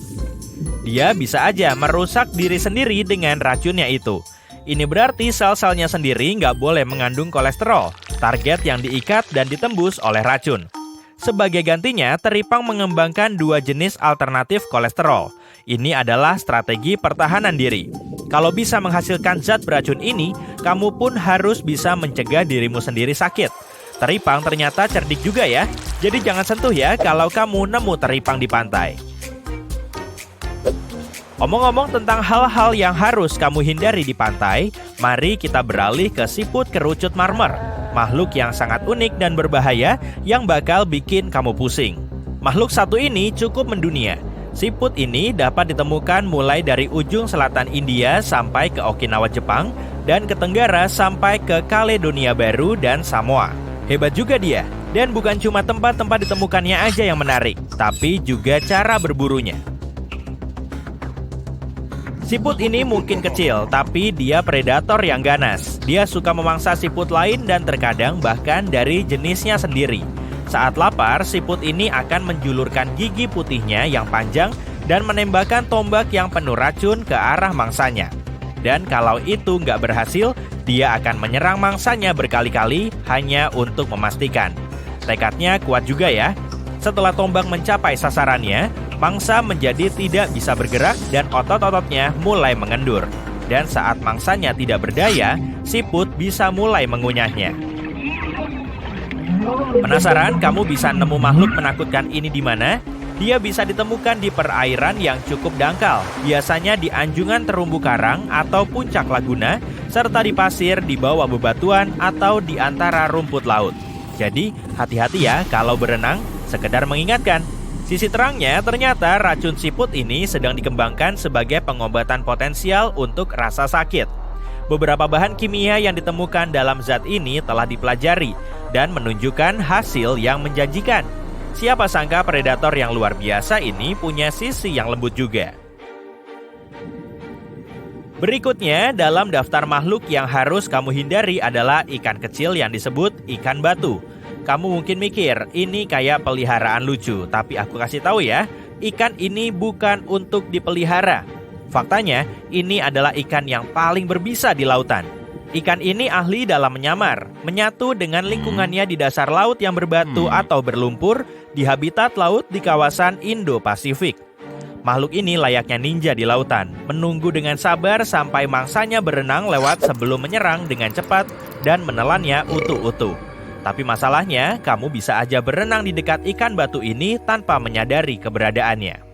Dia bisa aja merusak diri sendiri dengan racunnya itu. Ini berarti sel-selnya sendiri nggak boleh mengandung kolesterol, target yang diikat dan ditembus oleh racun. Sebagai gantinya, teripang mengembangkan dua jenis alternatif kolesterol. Ini adalah strategi pertahanan diri. Kalau bisa menghasilkan zat beracun ini, kamu pun harus bisa mencegah dirimu sendiri sakit. Teripang ternyata cerdik juga ya, jadi jangan sentuh ya kalau kamu nemu teripang di pantai. Omong-omong tentang hal-hal yang harus kamu hindari di pantai, mari kita beralih ke siput kerucut marmer. Makhluk yang sangat unik dan berbahaya yang bakal bikin kamu pusing. Makhluk satu ini cukup mendunia. Siput ini dapat ditemukan mulai dari ujung selatan India sampai ke Okinawa Jepang dan ke Tenggara sampai ke Kaledonia Baru dan Samoa. Hebat juga dia, dan bukan cuma tempat-tempat ditemukannya aja yang menarik, tapi juga cara berburunya. Siput ini mungkin kecil, tapi dia predator yang ganas. Dia suka memangsa siput lain dan terkadang bahkan dari jenisnya sendiri. Saat lapar, siput ini akan menjulurkan gigi putihnya yang panjang dan menembakkan tombak yang penuh racun ke arah mangsanya. Dan kalau itu nggak berhasil, dia akan menyerang mangsanya berkali-kali hanya untuk memastikan. Tekadnya kuat juga ya. Setelah tombak mencapai sasarannya, mangsa menjadi tidak bisa bergerak dan otot-ototnya mulai mengendur. Dan saat mangsanya tidak berdaya, siput bisa mulai mengunyahnya. Penasaran kamu bisa nemu makhluk menakutkan ini di mana? Dia bisa ditemukan di perairan yang cukup dangkal, biasanya di anjungan terumbu karang atau puncak laguna, serta di pasir di bawah bebatuan atau di antara rumput laut. Jadi, hati-hati ya kalau berenang, sekedar mengingatkan. Sisi terangnya, ternyata racun siput ini sedang dikembangkan sebagai pengobatan potensial untuk rasa sakit. Beberapa bahan kimia yang ditemukan dalam zat ini telah dipelajari dan menunjukkan hasil yang menjanjikan. Siapa sangka predator yang luar biasa ini punya sisi yang lembut juga. Berikutnya, dalam daftar makhluk yang harus kamu hindari adalah ikan kecil yang disebut ikan batu. Kamu mungkin mikir, ini kayak peliharaan lucu, tapi aku kasih tahu ya, ikan ini bukan untuk dipelihara. Faktanya, ini adalah ikan yang paling berbisa di lautan. Ikan ini ahli dalam menyamar, menyatu dengan lingkungannya di dasar laut yang berbatu atau berlumpur di habitat laut di kawasan Indo-Pasifik. Makhluk ini layaknya ninja di lautan, menunggu dengan sabar sampai mangsanya berenang lewat sebelum menyerang dengan cepat dan menelannya utuh-utuh. Tapi masalahnya, kamu bisa aja berenang di dekat ikan batu ini tanpa menyadari keberadaannya.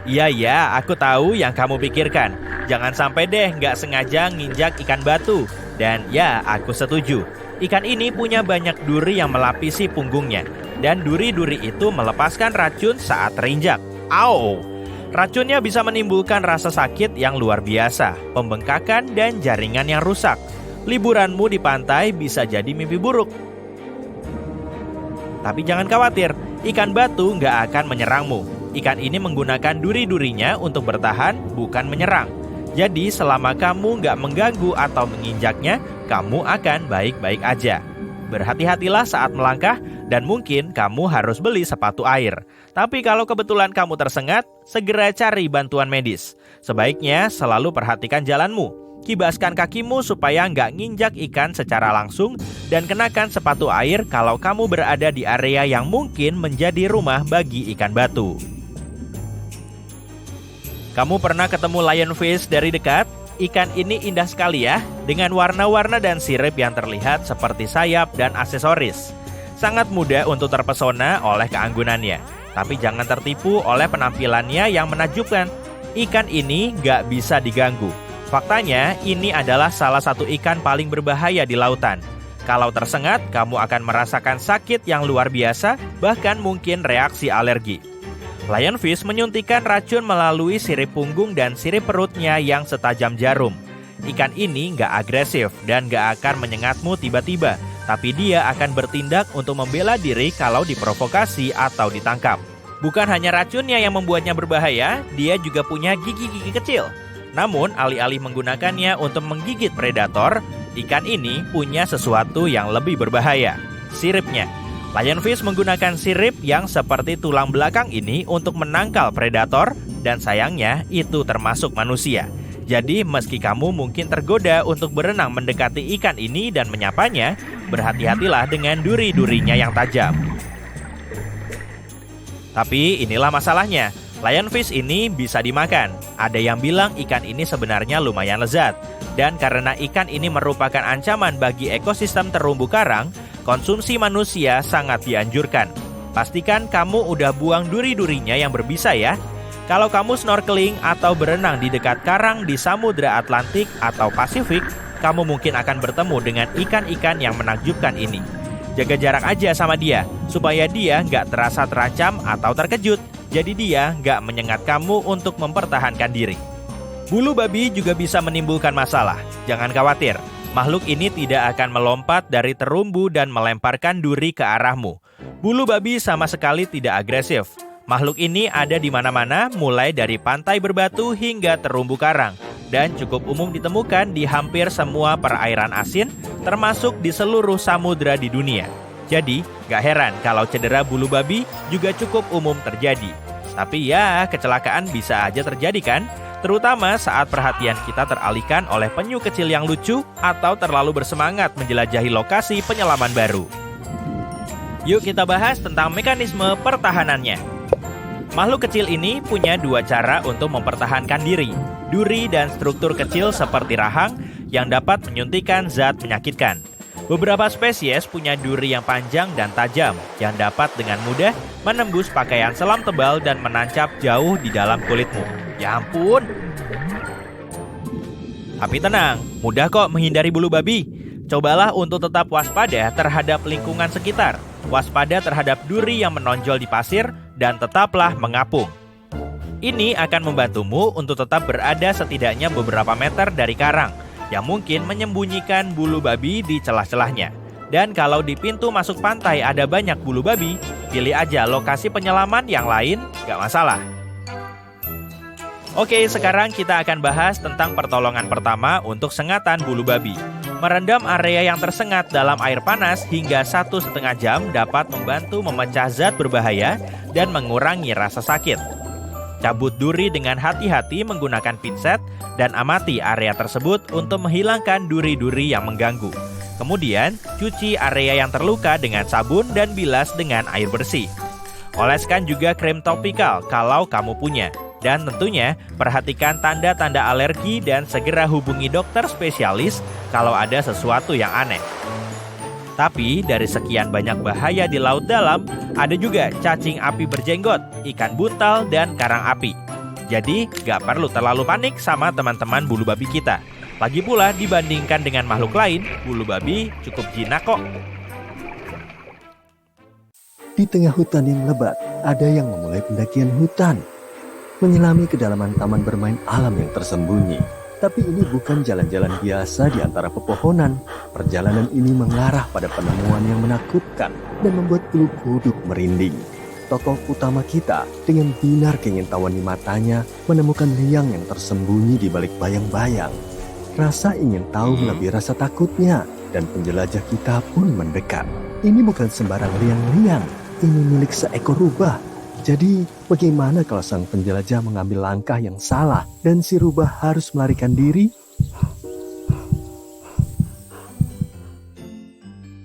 Iya, aku tahu yang kamu pikirkan. Jangan sampai deh nggak sengaja nginjak ikan batu. Dan ya, aku setuju. Ikan ini punya banyak duri yang melapisi punggungnya. Dan duri-duri itu melepaskan racun saat terinjak. Au! Racunnya bisa menimbulkan rasa sakit yang luar biasa, pembengkakan dan jaringan yang rusak. Liburanmu di pantai bisa jadi mimpi buruk. Tapi jangan khawatir, ikan batu nggak akan menyerangmu. Ikan ini menggunakan duri-durinya untuk bertahan, bukan menyerang. Jadi selama kamu nggak mengganggu atau menginjaknya, kamu akan baik-baik aja. Berhati-hatilah saat melangkah, dan mungkin kamu harus beli sepatu air. Tapi kalau kebetulan kamu tersengat, segera cari bantuan medis. Sebaiknya selalu perhatikan jalanmu. Kibaskan kakimu supaya nggak nginjak ikan secara langsung, dan kenakan sepatu air kalau kamu berada di area yang mungkin menjadi rumah bagi ikan batu. Kamu pernah ketemu lionfish dari dekat? Ikan ini indah sekali ya, dengan warna-warna dan sirip yang terlihat seperti sayap dan aksesoris. Sangat mudah untuk terpesona oleh keanggunannya, tapi jangan tertipu oleh penampilannya yang menakjubkan. Ikan ini nggak bisa diganggu. Faktanya, ini adalah salah satu ikan paling berbahaya di lautan. Kalau tersengat, kamu akan merasakan sakit yang luar biasa, bahkan mungkin reaksi alergi. Lionfish menyuntikkan racun melalui sirip punggung dan sirip perutnya yang setajam jarum. Ikan ini nggak agresif dan nggak akan menyengatmu tiba-tiba, tapi dia akan bertindak untuk membela diri kalau diprovokasi atau ditangkap. Bukan hanya racunnya yang membuatnya berbahaya, dia juga punya gigi-gigi kecil. Namun, alih-alih menggunakannya untuk menggigit predator, ikan ini punya sesuatu yang lebih berbahaya, siripnya. Lionfish menggunakan sirip yang seperti tulang belakang ini untuk menangkal predator, dan sayangnya itu termasuk manusia. Jadi meski kamu mungkin tergoda untuk berenang mendekati ikan ini dan menyapanya, berhati-hatilah dengan duri-durinya yang tajam. Tapi inilah masalahnya, lionfish ini bisa dimakan. Ada yang bilang ikan ini sebenarnya lumayan lezat. Dan karena ikan ini merupakan ancaman bagi ekosistem terumbu karang, konsumsi manusia sangat dianjurkan. Pastikan kamu udah buang duri-durinya yang berbisa ya. Kalau kamu snorkeling atau berenang di dekat karang di Samudra Atlantik atau Pasifik, kamu mungkin akan bertemu dengan ikan-ikan yang menakjubkan ini. Jaga jarak aja sama dia, supaya dia nggak terasa terancam atau terkejut. Jadi dia nggak menyengat kamu untuk mempertahankan diri. Bulu babi juga bisa menimbulkan masalah. Jangan khawatir, makhluk ini tidak akan melompat dari terumbu dan melemparkan duri ke arahmu. Bulu babi sama sekali tidak agresif. Makhluk ini ada di mana-mana, mulai dari pantai berbatu hingga terumbu karang, dan cukup umum ditemukan di hampir semua perairan asin, termasuk di seluruh samudra di dunia. Jadi, gak heran kalau cedera bulu babi juga cukup umum terjadi. Tapi ya, kecelakaan bisa aja terjadi kan? Terutama saat perhatian kita teralihkan oleh penyu kecil yang lucu atau terlalu bersemangat menjelajahi lokasi penyelaman baru. Yuk kita bahas tentang mekanisme pertahanannya. Makhluk kecil ini punya dua cara untuk mempertahankan diri. Duri dan struktur kecil seperti rahang yang dapat menyuntikkan zat menyakitkan. Beberapa spesies punya duri yang panjang dan tajam yang dapat dengan mudah menembus pakaian selam tebal dan menancap jauh di dalam kulitmu. Ya ampun. Tapi tenang, mudah kok menghindari bulu babi. Cobalah untuk tetap waspada terhadap lingkungan sekitar. Waspada terhadap duri yang menonjol di pasir dan tetaplah mengapung. Ini akan membantumu untuk tetap berada setidaknya beberapa meter dari karang yang mungkin menyembunyikan bulu babi di celah-celahnya. Dan kalau di pintu masuk pantai ada banyak bulu babi, pilih aja lokasi penyelaman yang lain, gak masalah. Oke, sekarang kita akan bahas tentang pertolongan pertama untuk sengatan bulu babi. Merendam area yang tersengat dalam air panas hingga 1,5 jam dapat membantu memecah zat berbahaya dan mengurangi rasa sakit. Cabut duri dengan hati-hati menggunakan pinset dan amati area tersebut untuk menghilangkan duri-duri yang mengganggu. Kemudian, cuci area yang terluka dengan sabun dan bilas dengan air bersih. Oleskan juga krim topikal kalau kamu punya. Dan tentunya, perhatikan tanda-tanda alergi dan segera hubungi dokter spesialis kalau ada sesuatu yang aneh. Tapi dari sekian banyak bahaya di laut dalam, ada juga cacing api berjenggot, ikan buntal, dan karang api. Jadi, gak perlu terlalu panik sama teman-teman bulu babi kita. Lagi pula, dibandingkan dengan makhluk lain, bulu babi cukup jinak kok. Di tengah hutan yang lebat, ada yang memulai pendakian hutan. Menyelami kedalaman taman bermain alam yang tersembunyi. Tapi ini bukan jalan-jalan biasa di antara pepohonan. Perjalanan ini mengarah pada penemuan yang menakutkan dan membuat bulu kuduk merinding. Tokoh utama kita dengan binar keingintahuan di matanya menemukan liang yang tersembunyi di balik bayang-bayang. Rasa ingin tahu melebihi rasa takutnya dan penjelajah kita pun mendekat. Ini bukan sembarang liang-liang, ini milik seekor rubah. Jadi, bagaimana kalau sang penjelajah mengambil langkah yang salah dan si rubah harus melarikan diri?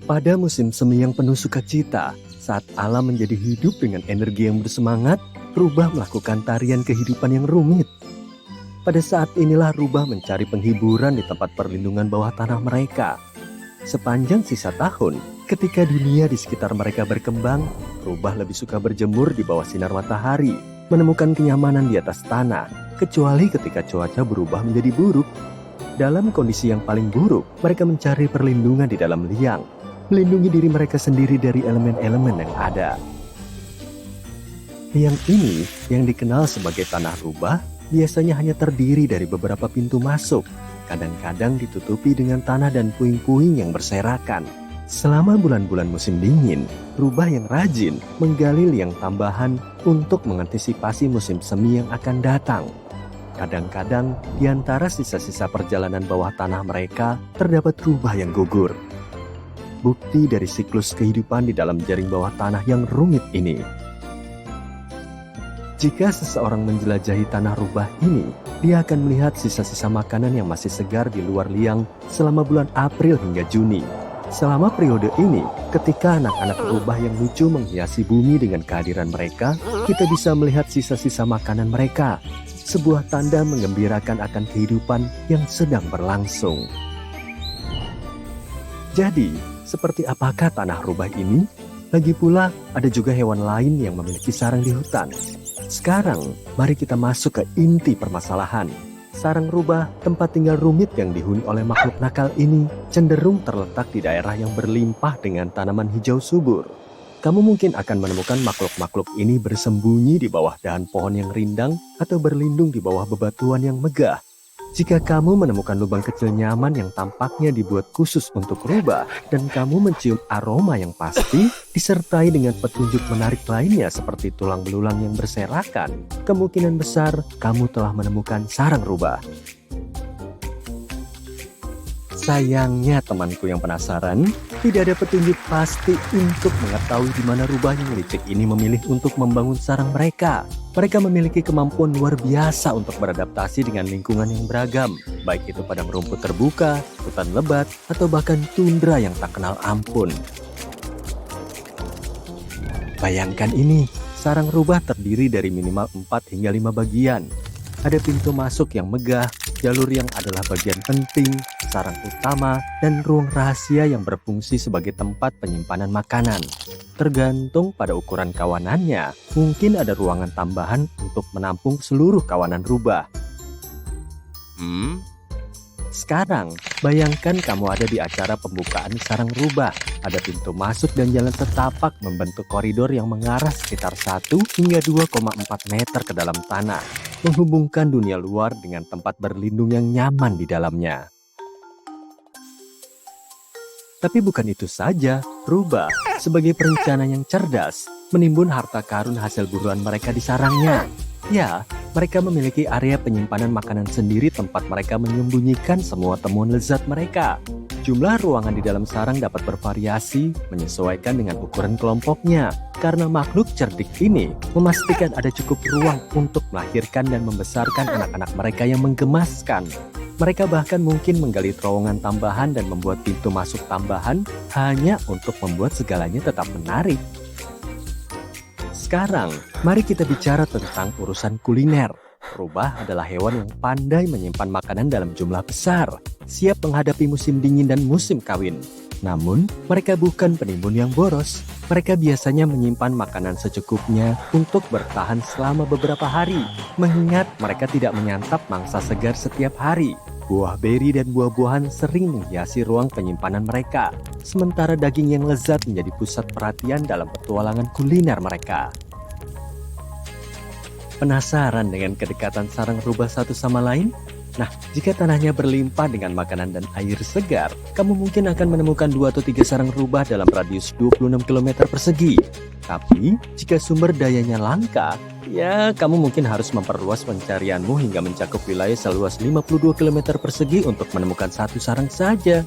Pada musim semi yang penuh sukacita, saat alam menjadi hidup dengan energi yang bersemangat, rubah melakukan tarian kehidupan yang rumit. Pada saat inilah rubah mencari penghiburan di tempat perlindungan bawah tanah mereka. Sepanjang sisa tahun, ketika dunia di sekitar mereka berkembang, rubah lebih suka berjemur di bawah sinar matahari, menemukan kenyamanan di atas tanah, kecuali ketika cuaca berubah menjadi buruk. Dalam kondisi yang paling buruk, mereka mencari perlindungan di dalam liang, melindungi diri mereka sendiri dari elemen-elemen yang ada. Liang ini, yang dikenal sebagai tanah rubah, biasanya hanya terdiri dari beberapa pintu masuk, kadang-kadang ditutupi dengan tanah dan puing-puing yang berserakan. Selama bulan-bulan musim dingin, rubah yang rajin menggali liang tambahan untuk mengantisipasi musim semi yang akan datang. Kadang-kadang di antara sisa-sisa perjalanan bawah tanah mereka terdapat rubah yang gugur. Bukti dari siklus kehidupan di dalam jaring bawah tanah yang rumit ini. Jika seseorang menjelajahi tanah rubah ini, dia akan melihat sisa-sisa makanan yang masih segar di luar liang selama bulan April hingga Juni. Selama periode ini, ketika anak-anak rubah yang lucu menghiasi bumi dengan kehadiran mereka, kita bisa melihat sisa-sisa makanan mereka. Sebuah tanda menggembirakan akan kehidupan yang sedang berlangsung. Jadi, seperti apakah tanah rubah ini? Lagi pula, ada juga hewan lain yang memiliki sarang di hutan. Sekarang, mari kita masuk ke inti permasalahan. Sarang rubah, tempat tinggal rumit yang dihuni oleh makhluk nakal ini, cenderung terletak di daerah yang berlimpah dengan tanaman hijau subur. Kamu mungkin akan menemukan makhluk-makhluk ini bersembunyi di bawah dahan pohon yang rindang atau berlindung di bawah bebatuan yang megah. Jika kamu menemukan lubang kecil nyaman yang tampaknya dibuat khusus untuk rubah dan kamu mencium aroma yang pasti disertai dengan petunjuk menarik lainnya seperti tulang belulang yang berserakan, kemungkinan besar kamu telah menemukan sarang rubah. Sayangnya temanku yang penasaran, tidak ada petunjuk pasti untuk mengetahui di mana rubah yang licik ini memilih untuk membangun sarang mereka. Mereka memiliki kemampuan luar biasa untuk beradaptasi dengan lingkungan yang beragam, baik itu padang rumput terbuka, hutan lebat, atau bahkan tundra yang tak kenal ampun. Bayangkan ini, sarang rubah terdiri dari minimal 4 hingga 5 bagian. Ada pintu masuk yang megah, jalur yang adalah bagian penting, sarang utama, dan ruang rahasia yang berfungsi sebagai tempat penyimpanan makanan. Tergantung pada ukuran kawanannya, mungkin ada ruangan tambahan untuk menampung seluruh kawanan rubah. Sekarang, bayangkan kamu ada di acara pembukaan sarang rubah. Ada pintu masuk dan jalan setapak membentuk koridor yang mengarah sekitar 1 hingga 2,4 meter ke dalam tanah, menghubungkan dunia luar dengan tempat berlindung yang nyaman di dalamnya. Tapi bukan itu saja, rubah sebagai perencana yang cerdas menimbun harta karun hasil buruan mereka di sarangnya. Ya, mereka memiliki area penyimpanan makanan sendiri tempat mereka menyembunyikan semua temuan lezat mereka. Jumlah ruangan di dalam sarang dapat bervariasi menyesuaikan dengan ukuran kelompoknya. Karena makhluk cerdik ini memastikan ada cukup ruang untuk melahirkan dan membesarkan anak-anak mereka yang menggemaskan. Mereka bahkan mungkin menggali terowongan tambahan dan membuat pintu masuk tambahan hanya untuk membuat segalanya tetap menarik. Sekarang, mari kita bicara tentang urusan kuliner. Rubah adalah hewan yang pandai menyimpan makanan dalam jumlah besar, siap menghadapi musim dingin dan musim kawin. Namun, mereka bukan penimbun yang boros. Mereka biasanya menyimpan makanan secukupnya untuk bertahan selama beberapa hari, mengingat mereka tidak menyantap mangsa segar setiap hari. Buah beri dan buah-buahan sering menghiasi ruang penyimpanan mereka, sementara daging yang lezat menjadi pusat perhatian dalam petualangan kuliner mereka. Penasaran dengan kedekatan sarang rubah satu sama lain? Nah, jika tanahnya berlimpah dengan makanan dan air segar, kamu mungkin akan menemukan 2 atau 3 sarang rubah dalam radius 26 km persegi. Tapi, jika sumber dayanya langka, ya kamu mungkin harus memperluas pencarianmu hingga mencakup wilayah seluas 52 km persegi untuk menemukan satu sarang saja.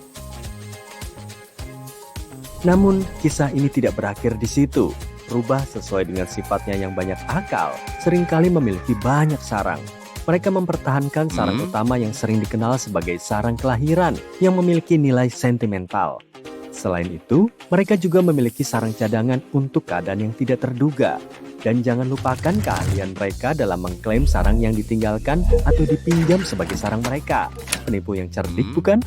Namun, kisah ini tidak berakhir di situ. Rubah sesuai dengan sifatnya yang banyak akal, seringkali memiliki banyak sarang. Mereka mempertahankan sarang utama yang sering dikenal sebagai sarang kelahiran yang memiliki nilai sentimental. Selain itu, mereka juga memiliki sarang cadangan untuk keadaan yang tidak terduga. Dan jangan lupakan keahlian mereka dalam mengklaim sarang yang ditinggalkan atau dipinjam sebagai sarang mereka. Penipu yang cerdik, bukan?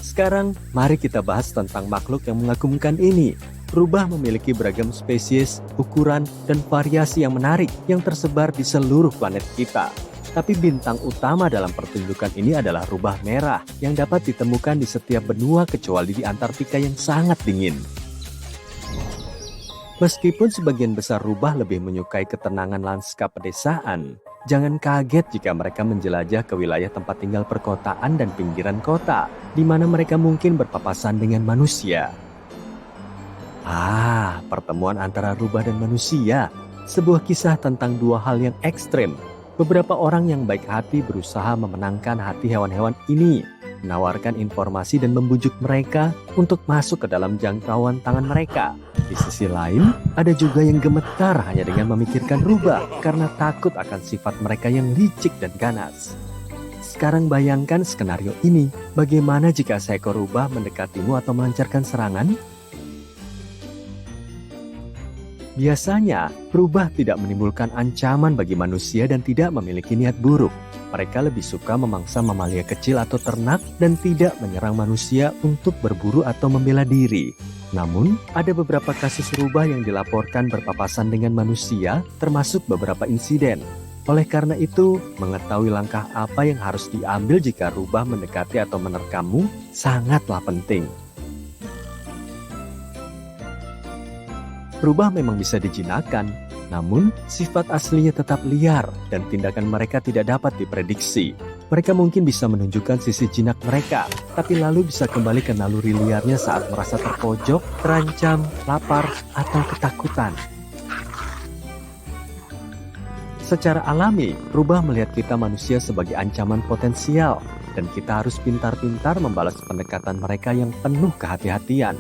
Sekarang, mari kita bahas tentang makhluk yang mengagumkan ini. Rubah memiliki beragam spesies, ukuran, dan variasi yang menarik yang tersebar di seluruh planet kita. Tapi bintang utama dalam pertunjukan ini adalah rubah merah yang dapat ditemukan di setiap benua kecuali di Antartika yang sangat dingin. Meskipun sebagian besar rubah lebih menyukai ketenangan lanskap pedesaan, jangan kaget jika mereka menjelajah ke wilayah tempat tinggal perkotaan dan pinggiran kota, di mana mereka mungkin berpapasan dengan manusia. Pertemuan antara rubah dan manusia, sebuah kisah tentang dua hal yang ekstrem. Beberapa orang yang baik hati berusaha memenangkan hati hewan-hewan ini, menawarkan informasi dan membujuk mereka untuk masuk ke dalam jangkauan tangan mereka. Di sisi lain, ada juga yang gemetar hanya dengan memikirkan rubah karena takut akan sifat mereka yang licik dan ganas. Sekarang bayangkan skenario ini, bagaimana jika seekor rubah mendekatimu atau melancarkan serangan? Biasanya, rubah tidak menimbulkan ancaman bagi manusia dan tidak memiliki niat buruk. Mereka lebih suka memangsa mamalia kecil atau ternak dan tidak menyerang manusia untuk berburu atau membela diri. Namun, ada beberapa kasus rubah yang dilaporkan berpapasan dengan manusia, termasuk beberapa insiden. Oleh karena itu, mengetahui langkah apa yang harus diambil jika rubah mendekati atau menerkammu sangatlah penting. Rubah memang bisa dijinakkan, namun sifat aslinya tetap liar dan tindakan mereka tidak dapat diprediksi. Mereka mungkin bisa menunjukkan sisi jinak mereka, tapi lalu bisa kembali ke naluri liarnya saat merasa terpojok, terancam, lapar, atau ketakutan. Secara alami, rubah melihat kita manusia sebagai ancaman potensial, dan kita harus pintar-pintar membalas pendekatan mereka yang penuh kehati-hatian.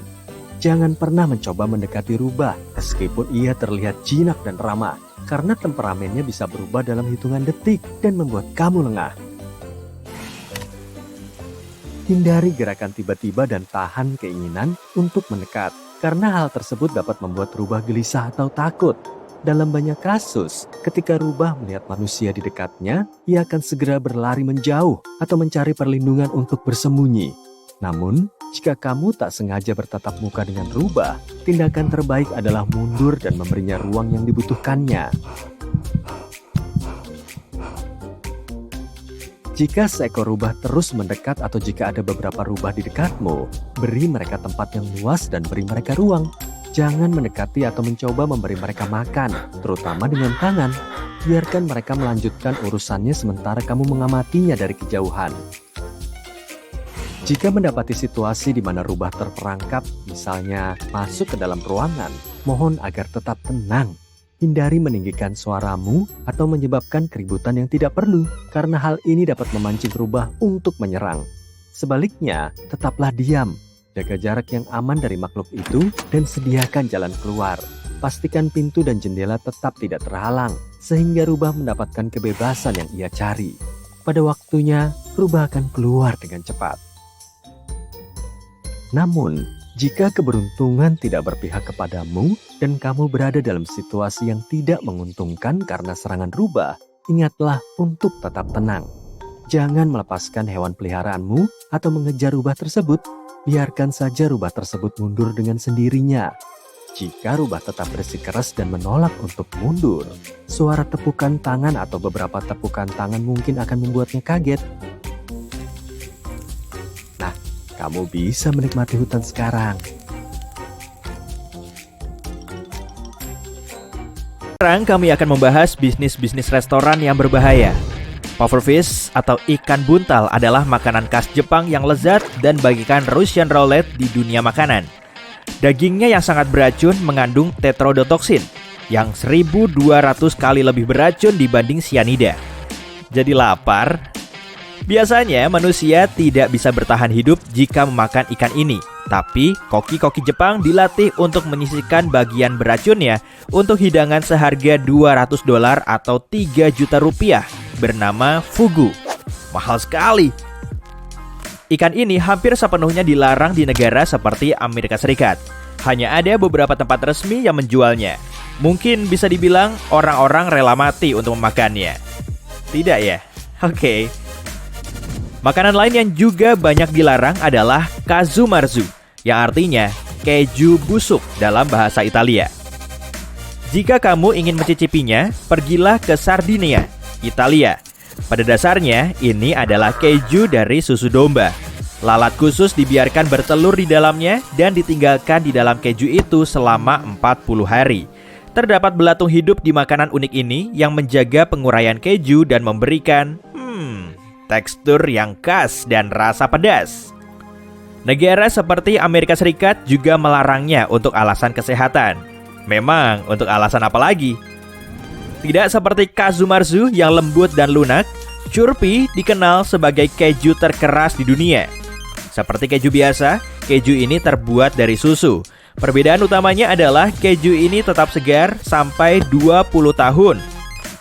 Jangan pernah mencoba mendekati rubah, meskipun ia terlihat jinak dan ramah, karena temperamennya bisa berubah dalam hitungan detik dan membuat kamu lengah. Hindari gerakan tiba-tiba dan tahan keinginan untuk mendekat, karena hal tersebut dapat membuat rubah gelisah atau takut. Dalam banyak kasus, ketika rubah melihat manusia di dekatnya, ia akan segera berlari menjauh atau mencari perlindungan untuk bersembunyi. Namun, jika kamu tak sengaja bertatap muka dengan rubah, tindakan terbaik adalah mundur dan memberinya ruang yang dibutuhkannya. Jika seekor rubah terus mendekat atau jika ada beberapa rubah di dekatmu, beri mereka tempat yang luas dan beri mereka ruang. Jangan mendekati atau mencoba memberi mereka makan, terutama dengan tangan. Biarkan mereka melanjutkan urusannya sementara kamu mengamatinya dari kejauhan. Jika mendapati situasi di mana rubah terperangkap, misalnya masuk ke dalam ruangan, mohon agar tetap tenang. Hindari meninggikan suaramu atau menyebabkan keributan yang tidak perlu, karena hal ini dapat memancing rubah untuk menyerang. Sebaliknya, tetaplah diam. Jaga jarak yang aman dari makhluk itu dan sediakan jalan keluar. Pastikan pintu dan jendela tetap tidak terhalang, sehingga rubah mendapatkan kebebasan yang ia cari. Pada waktunya, rubah akan keluar dengan cepat. Namun, jika keberuntungan tidak berpihak kepadamu dan kamu berada dalam situasi yang tidak menguntungkan karena serangan rubah, ingatlah untuk tetap tenang. Jangan melepaskan hewan peliharaanmu atau mengejar rubah tersebut. Biarkan saja rubah tersebut mundur dengan sendirinya. Jika rubah tetap bersikeras dan menolak untuk mundur, suara tepukan tangan atau beberapa tepukan tangan mungkin akan membuatnya kaget. Nah, kamu bisa menikmati hutan sekarang. Sekarang kami akan membahas bisnis-bisnis restoran yang berbahaya. Pufferfish atau ikan buntal adalah makanan khas Jepang yang lezat dan bagikan Russian roulette di dunia makanan. Dagingnya yang sangat beracun mengandung tetrodotoxin yang 1.200 kali lebih beracun dibanding cyanida. Jadi lapar? Biasanya manusia tidak bisa bertahan hidup jika memakan ikan ini. Tapi koki-koki Jepang dilatih untuk menyisihkan bagian beracunnya untuk hidangan seharga $200 atau 3 juta rupiah bernama fugu. Mahal sekali. Ikan ini hampir sepenuhnya dilarang di negara seperti Amerika Serikat. Hanya ada beberapa tempat resmi yang menjualnya. Mungkin bisa dibilang orang-orang rela mati untuk memakannya. Tidak ya? Oke. Makanan lain yang juga banyak dilarang adalah kazumarzu, yang artinya keju busuk dalam bahasa Italia. Jika kamu ingin mencicipinya, pergilah ke Sardinia, Italia. Pada dasarnya, ini adalah keju dari susu domba. Lalat khusus dibiarkan bertelur di dalamnya dan ditinggalkan di dalam keju itu selama 40 hari. Terdapat belatung hidup di makanan unik ini yang menjaga penguraian keju dan memberikan tekstur yang khas dan rasa pedas. Negara seperti Amerika Serikat juga melarangnya untuk alasan kesehatan. Memang, untuk alasan apa lagi? Tidak seperti kazumarzu yang lembut dan lunak, Churpi dikenal sebagai keju terkeras di dunia. Seperti keju biasa, keju ini terbuat dari susu. Perbedaan utamanya adalah keju ini tetap segar sampai 20 tahun.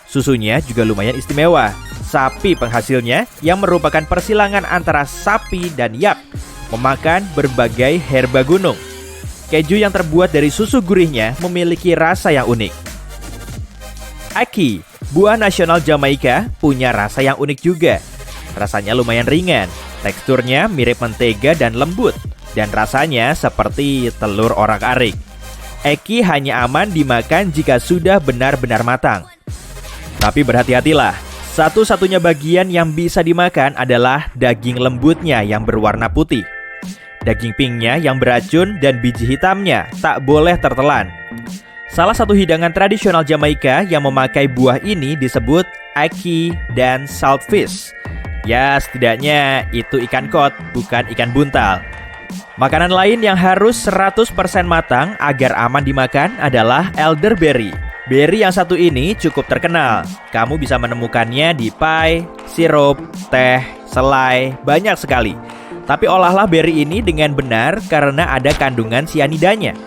Susunya juga lumayan istimewa. Sapi penghasilnya yang merupakan persilangan antara sapi dan yak, memakan berbagai herba gunung. Keju yang terbuat dari susu gurihnya memiliki rasa yang unik. Aki, buah nasional Jamaika, punya rasa yang unik juga. Rasanya lumayan ringan, teksturnya mirip mentega dan lembut, dan rasanya seperti telur orak-arik. Eki hanya aman dimakan jika sudah benar-benar matang. Tapi berhati-hatilah, satu-satunya bagian yang bisa dimakan adalah daging lembutnya yang berwarna putih. Daging pinknya yang beracun dan biji hitamnya tak boleh tertelan. Salah satu hidangan tradisional Jamaika yang memakai buah ini disebut ackee dan saltfish. Ya, setidaknya itu ikan kod, bukan ikan buntal. Makanan lain yang harus 100% matang agar aman dimakan adalah elderberry. Berry yang satu ini cukup terkenal. Kamu bisa menemukannya di pie, sirup, teh, selai, banyak sekali. Tapi olahlah berry ini dengan benar karena ada kandungan sianidanya.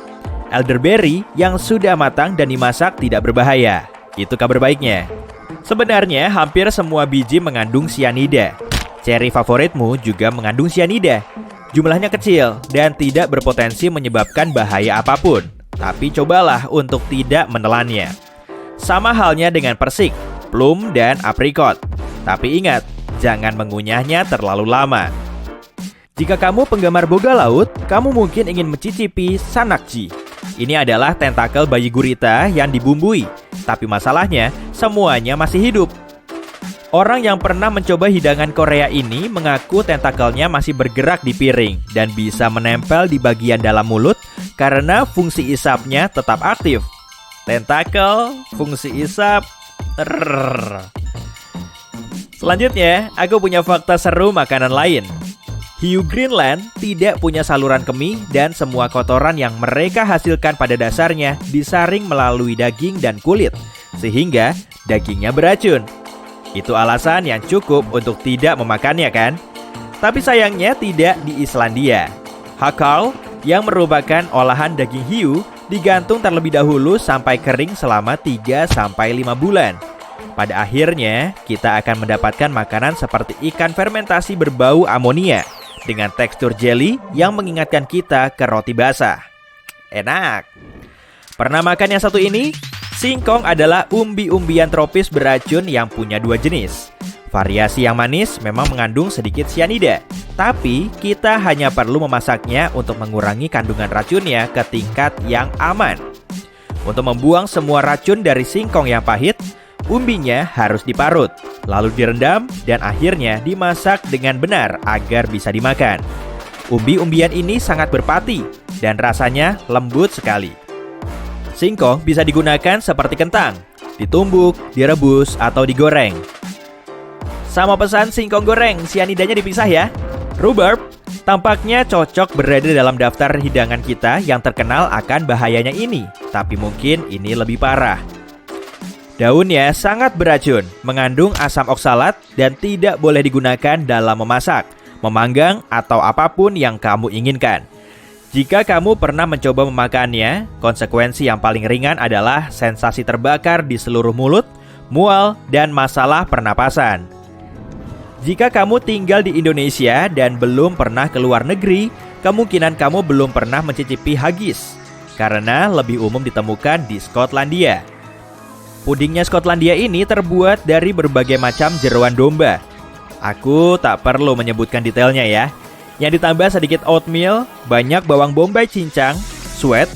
Elderberry yang sudah matang dan dimasak tidak berbahaya. Itu kabar baiknya. Sebenarnya hampir semua biji mengandung sianida. Ceri favoritmu juga mengandung sianida. Jumlahnya kecil dan tidak berpotensi menyebabkan bahaya apapun. Tapi cobalah untuk tidak menelannya. Sama halnya dengan persik, plum, dan aprikot. Tapi ingat, jangan mengunyahnya terlalu lama. Jika kamu penggemar boga laut, kamu mungkin ingin mencicipi sanakji. Ini adalah tentakel bayi gurita yang dibumbui. Tapi masalahnya, semuanya masih hidup. Orang yang pernah mencoba hidangan Korea ini mengaku tentakelnya masih bergerak di piring dan bisa menempel di bagian dalam mulut karena fungsi isapnya tetap aktif. Tentakel, fungsi isap. Selanjutnya, aku punya fakta seru makanan lain. Hiu Greenland tidak punya saluran kemih dan semua kotoran yang mereka hasilkan pada dasarnya disaring melalui daging dan kulit, sehingga dagingnya beracun. Itu alasan yang cukup untuk tidak memakannya kan? Tapi sayangnya tidak di Islandia. Hakal, yang merupakan olahan daging hiu, digantung terlebih dahulu sampai kering selama 3-5 bulan. Pada akhirnya, kita akan mendapatkan makanan seperti ikan fermentasi berbau amonia dengan tekstur jelly yang mengingatkan kita ke roti basah. Enak! Pernah makan yang satu ini? Singkong adalah umbi-umbian tropis beracun yang punya dua jenis. Variasi yang manis memang mengandung sedikit sianida, tapi kita hanya perlu memasaknya untuk mengurangi kandungan racunnya ke tingkat yang aman. Untuk membuang semua racun dari singkong yang pahit, umbinya harus diparut, lalu direndam dan akhirnya dimasak dengan benar agar bisa dimakan. Umbi-umbian ini sangat berpati dan rasanya lembut sekali. Singkong bisa digunakan seperti kentang, ditumbuk, direbus, atau digoreng. Sama pesan singkong goreng, sianidanya dipisah ya. Rhubarb tampaknya cocok berada dalam daftar hidangan kita yang terkenal akan bahayanya ini, tapi mungkin ini lebih parah. Daunnya sangat beracun, mengandung asam oksalat dan tidak boleh digunakan dalam memasak, memanggang, atau apapun yang kamu inginkan. Jika kamu pernah mencoba memakannya, konsekuensi yang paling ringan adalah sensasi terbakar di seluruh mulut, mual, dan masalah pernapasan. Jika kamu tinggal di Indonesia dan belum pernah ke luar negeri, kemungkinan kamu belum pernah mencicipi haggis, karena lebih umum ditemukan di Skotlandia. Pudingnya Skotlandia ini terbuat dari berbagai macam jeroan domba. Aku tak perlu menyebutkan detailnya ya. Yang ditambah sedikit oatmeal, banyak bawang bombay cincang, suet,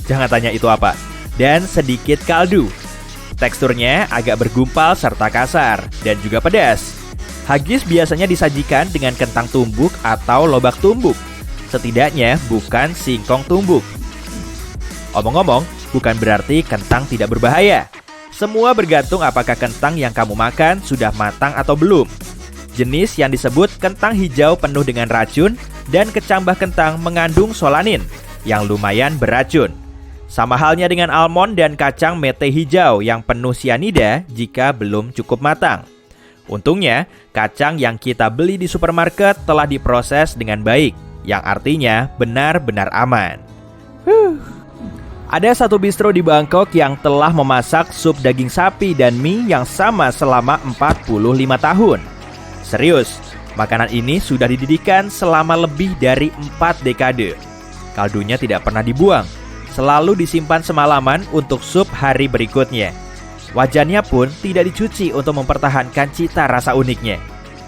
jangan tanya itu apa, dan sedikit kaldu. Teksturnya agak bergumpal serta kasar, dan juga pedas. Haggis biasanya disajikan dengan kentang tumbuk atau lobak tumbuk. Setidaknya bukan singkong tumbuk. Omong-omong, bukan berarti kentang tidak berbahaya. Semua bergantung apakah kentang yang kamu makan sudah matang atau belum. Jenis yang disebut kentang hijau penuh dengan racun dan kecambah kentang mengandung solanin yang lumayan beracun. Sama halnya dengan almond dan kacang mete hijau yang penuh sianida jika belum cukup matang. Untungnya, kacang yang kita beli di supermarket telah diproses dengan baik, yang artinya benar-benar aman. Ada satu bistro di Bangkok yang telah memasak sup daging sapi dan mie yang sama selama 45 tahun. Serius, makanan ini sudah dididihkan selama lebih dari 4 dekade. Kaldunya tidak pernah dibuang, selalu disimpan semalaman untuk sup hari berikutnya. Wajannya pun tidak dicuci untuk mempertahankan cita rasa uniknya.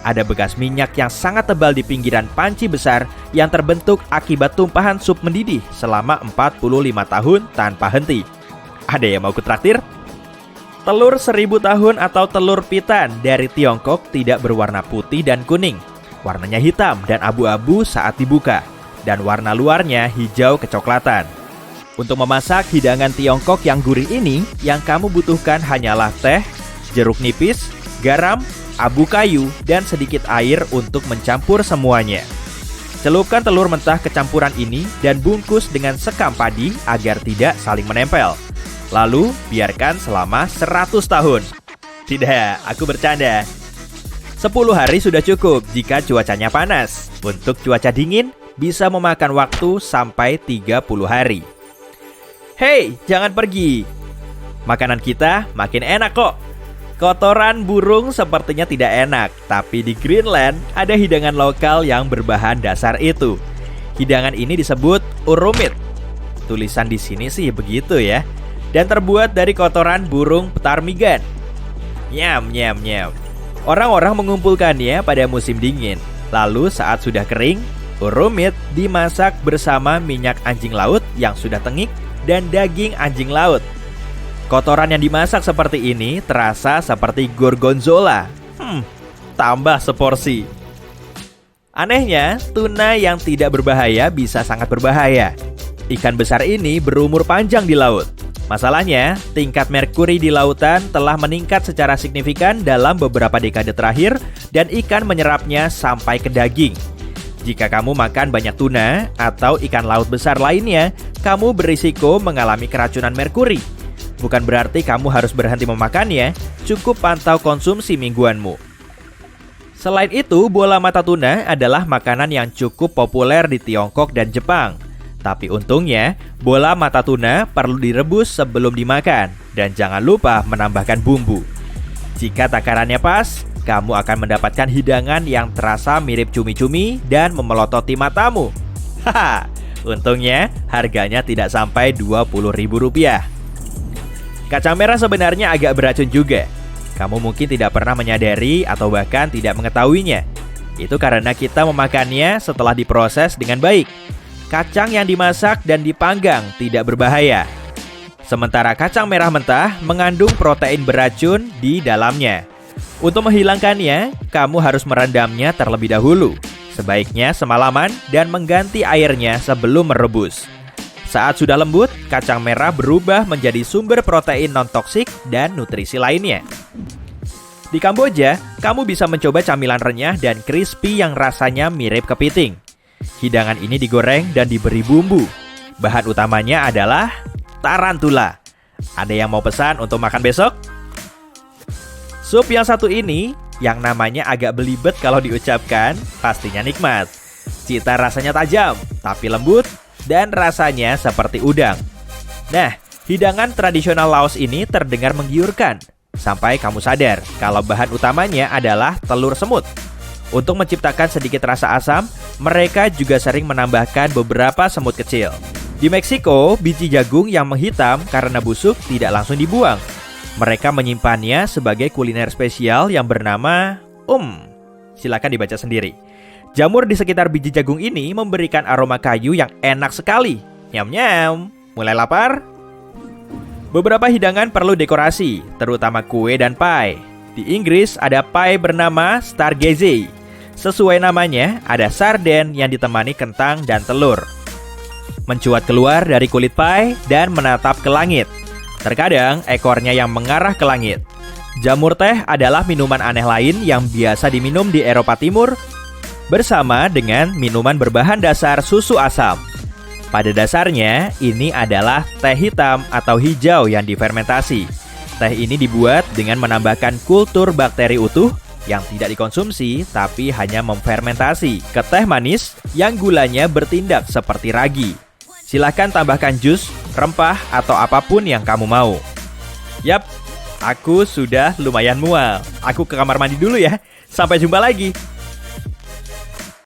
Ada bekas minyak yang sangat tebal di pinggiran panci besar yang terbentuk akibat tumpahan sup mendidih selama 45 tahun tanpa henti. Ada yang mau kutraktir? Telur 1000 tahun atau telur pitan dari Tiongkok tidak berwarna putih dan kuning. Warnanya hitam dan abu-abu saat dibuka, dan warna luarnya hijau kecoklatan. Untuk memasak hidangan Tiongkok yang gurih ini, yang kamu butuhkan hanyalah teh, jeruk nipis, garam, abu kayu, dan sedikit air untuk mencampur semuanya. Celupkan telur mentah ke campuran ini dan bungkus dengan sekam padi agar tidak saling menempel. Lalu, biarkan selama 100 tahun. Tidak, aku bercanda. 10 hari sudah cukup jika cuacanya panas. Untuk cuaca dingin, bisa memakan waktu sampai 30 hari. Hei, jangan pergi. Makanan kita makin enak kok. Kotoran burung sepertinya tidak enak, tapi di Greenland ada hidangan lokal yang berbahan dasar itu. Hidangan ini disebut urumit. Tulisan di sini sih begitu ya. Dan terbuat dari kotoran burung ptarmigan. Nyam, nyam, nyam. Orang-orang mengumpulkannya pada musim dingin. Lalu saat sudah kering, urumit dimasak bersama minyak anjing laut yang sudah tengik dan daging anjing laut. Kotoran yang dimasak seperti ini terasa seperti gorgonzola. Tambah seporsi. Anehnya, tuna yang tidak berbahaya bisa sangat berbahaya. Ikan besar ini berumur panjang di laut. Masalahnya, tingkat merkuri di lautan telah meningkat secara signifikan dalam beberapa dekade terakhir dan ikan menyerapnya sampai ke daging. Jika kamu makan banyak tuna atau ikan laut besar lainnya, kamu berisiko mengalami keracunan merkuri. Bukan berarti kamu harus berhenti memakannya, cukup pantau konsumsi mingguanmu. Selain itu, bola mata tuna adalah makanan yang cukup populer di Tiongkok dan Jepang. Tapi untungnya, bola mata tuna perlu direbus sebelum dimakan. Dan jangan lupa menambahkan bumbu. Jika takarannya pas, kamu akan mendapatkan hidangan yang terasa mirip cumi-cumi dan memelototi matamu. Haha, untungnya harganya tidak sampai Rp20.000. Kacang merah sebenarnya agak beracun juga. Kamu mungkin tidak pernah menyadari atau bahkan tidak mengetahuinya. Itu karena kita memakannya setelah diproses dengan baik. Kacang yang dimasak dan dipanggang tidak berbahaya. Sementara kacang merah mentah mengandung protein beracun di dalamnya. Untuk menghilangkannya, kamu harus merendamnya terlebih dahulu. Sebaiknya semalaman dan mengganti airnya sebelum merebus. Saat sudah lembut, kacang merah berubah menjadi sumber protein non-toksik dan nutrisi lainnya. Di Kamboja, kamu bisa mencoba camilan renyah dan crispy yang rasanya mirip kepiting. Hidangan ini digoreng dan diberi bumbu. Bahan utamanya adalah tarantula. Ada yang mau pesan untuk makan besok? Sup yang satu ini, yang namanya agak belibet kalau diucapkan, pastinya nikmat. Cita rasanya tajam, tapi lembut, dan rasanya seperti udang. Nah, hidangan tradisional Laos ini terdengar menggiurkan, sampai kamu sadar kalau bahan utamanya adalah telur semut. Untuk menciptakan sedikit rasa asam, mereka juga sering menambahkan beberapa semut kecil. Di Meksiko, biji jagung yang menghitam karena busuk tidak langsung dibuang. Mereka menyimpannya sebagai kuliner spesial yang bernama silakan dibaca sendiri. Jamur di sekitar biji jagung ini memberikan aroma kayu yang enak sekali. Nyam-nyam, mulai lapar? Beberapa hidangan perlu dekorasi, terutama kue dan pie. Di Inggris ada pie bernama Stargazy. Sesuai namanya, ada sarden yang ditemani kentang dan telur. Mencuat keluar dari kulit pie dan menatap ke langit. Terkadang ekornya yang mengarah ke langit. Jamur teh adalah minuman aneh lain yang biasa diminum di Eropa Timur bersama dengan minuman berbahan dasar susu asam. Pada dasarnya, ini adalah teh hitam atau hijau yang difermentasi. Teh ini dibuat dengan menambahkan kultur bakteri utuh yang tidak dikonsumsi tapi hanya memfermentasi ke teh manis yang gulanya bertindak seperti ragi. Silahkan tambahkan jus, rempah, atau apapun yang kamu mau. Yap, aku sudah lumayan mual. Aku ke kamar mandi dulu ya. Sampai jumpa lagi.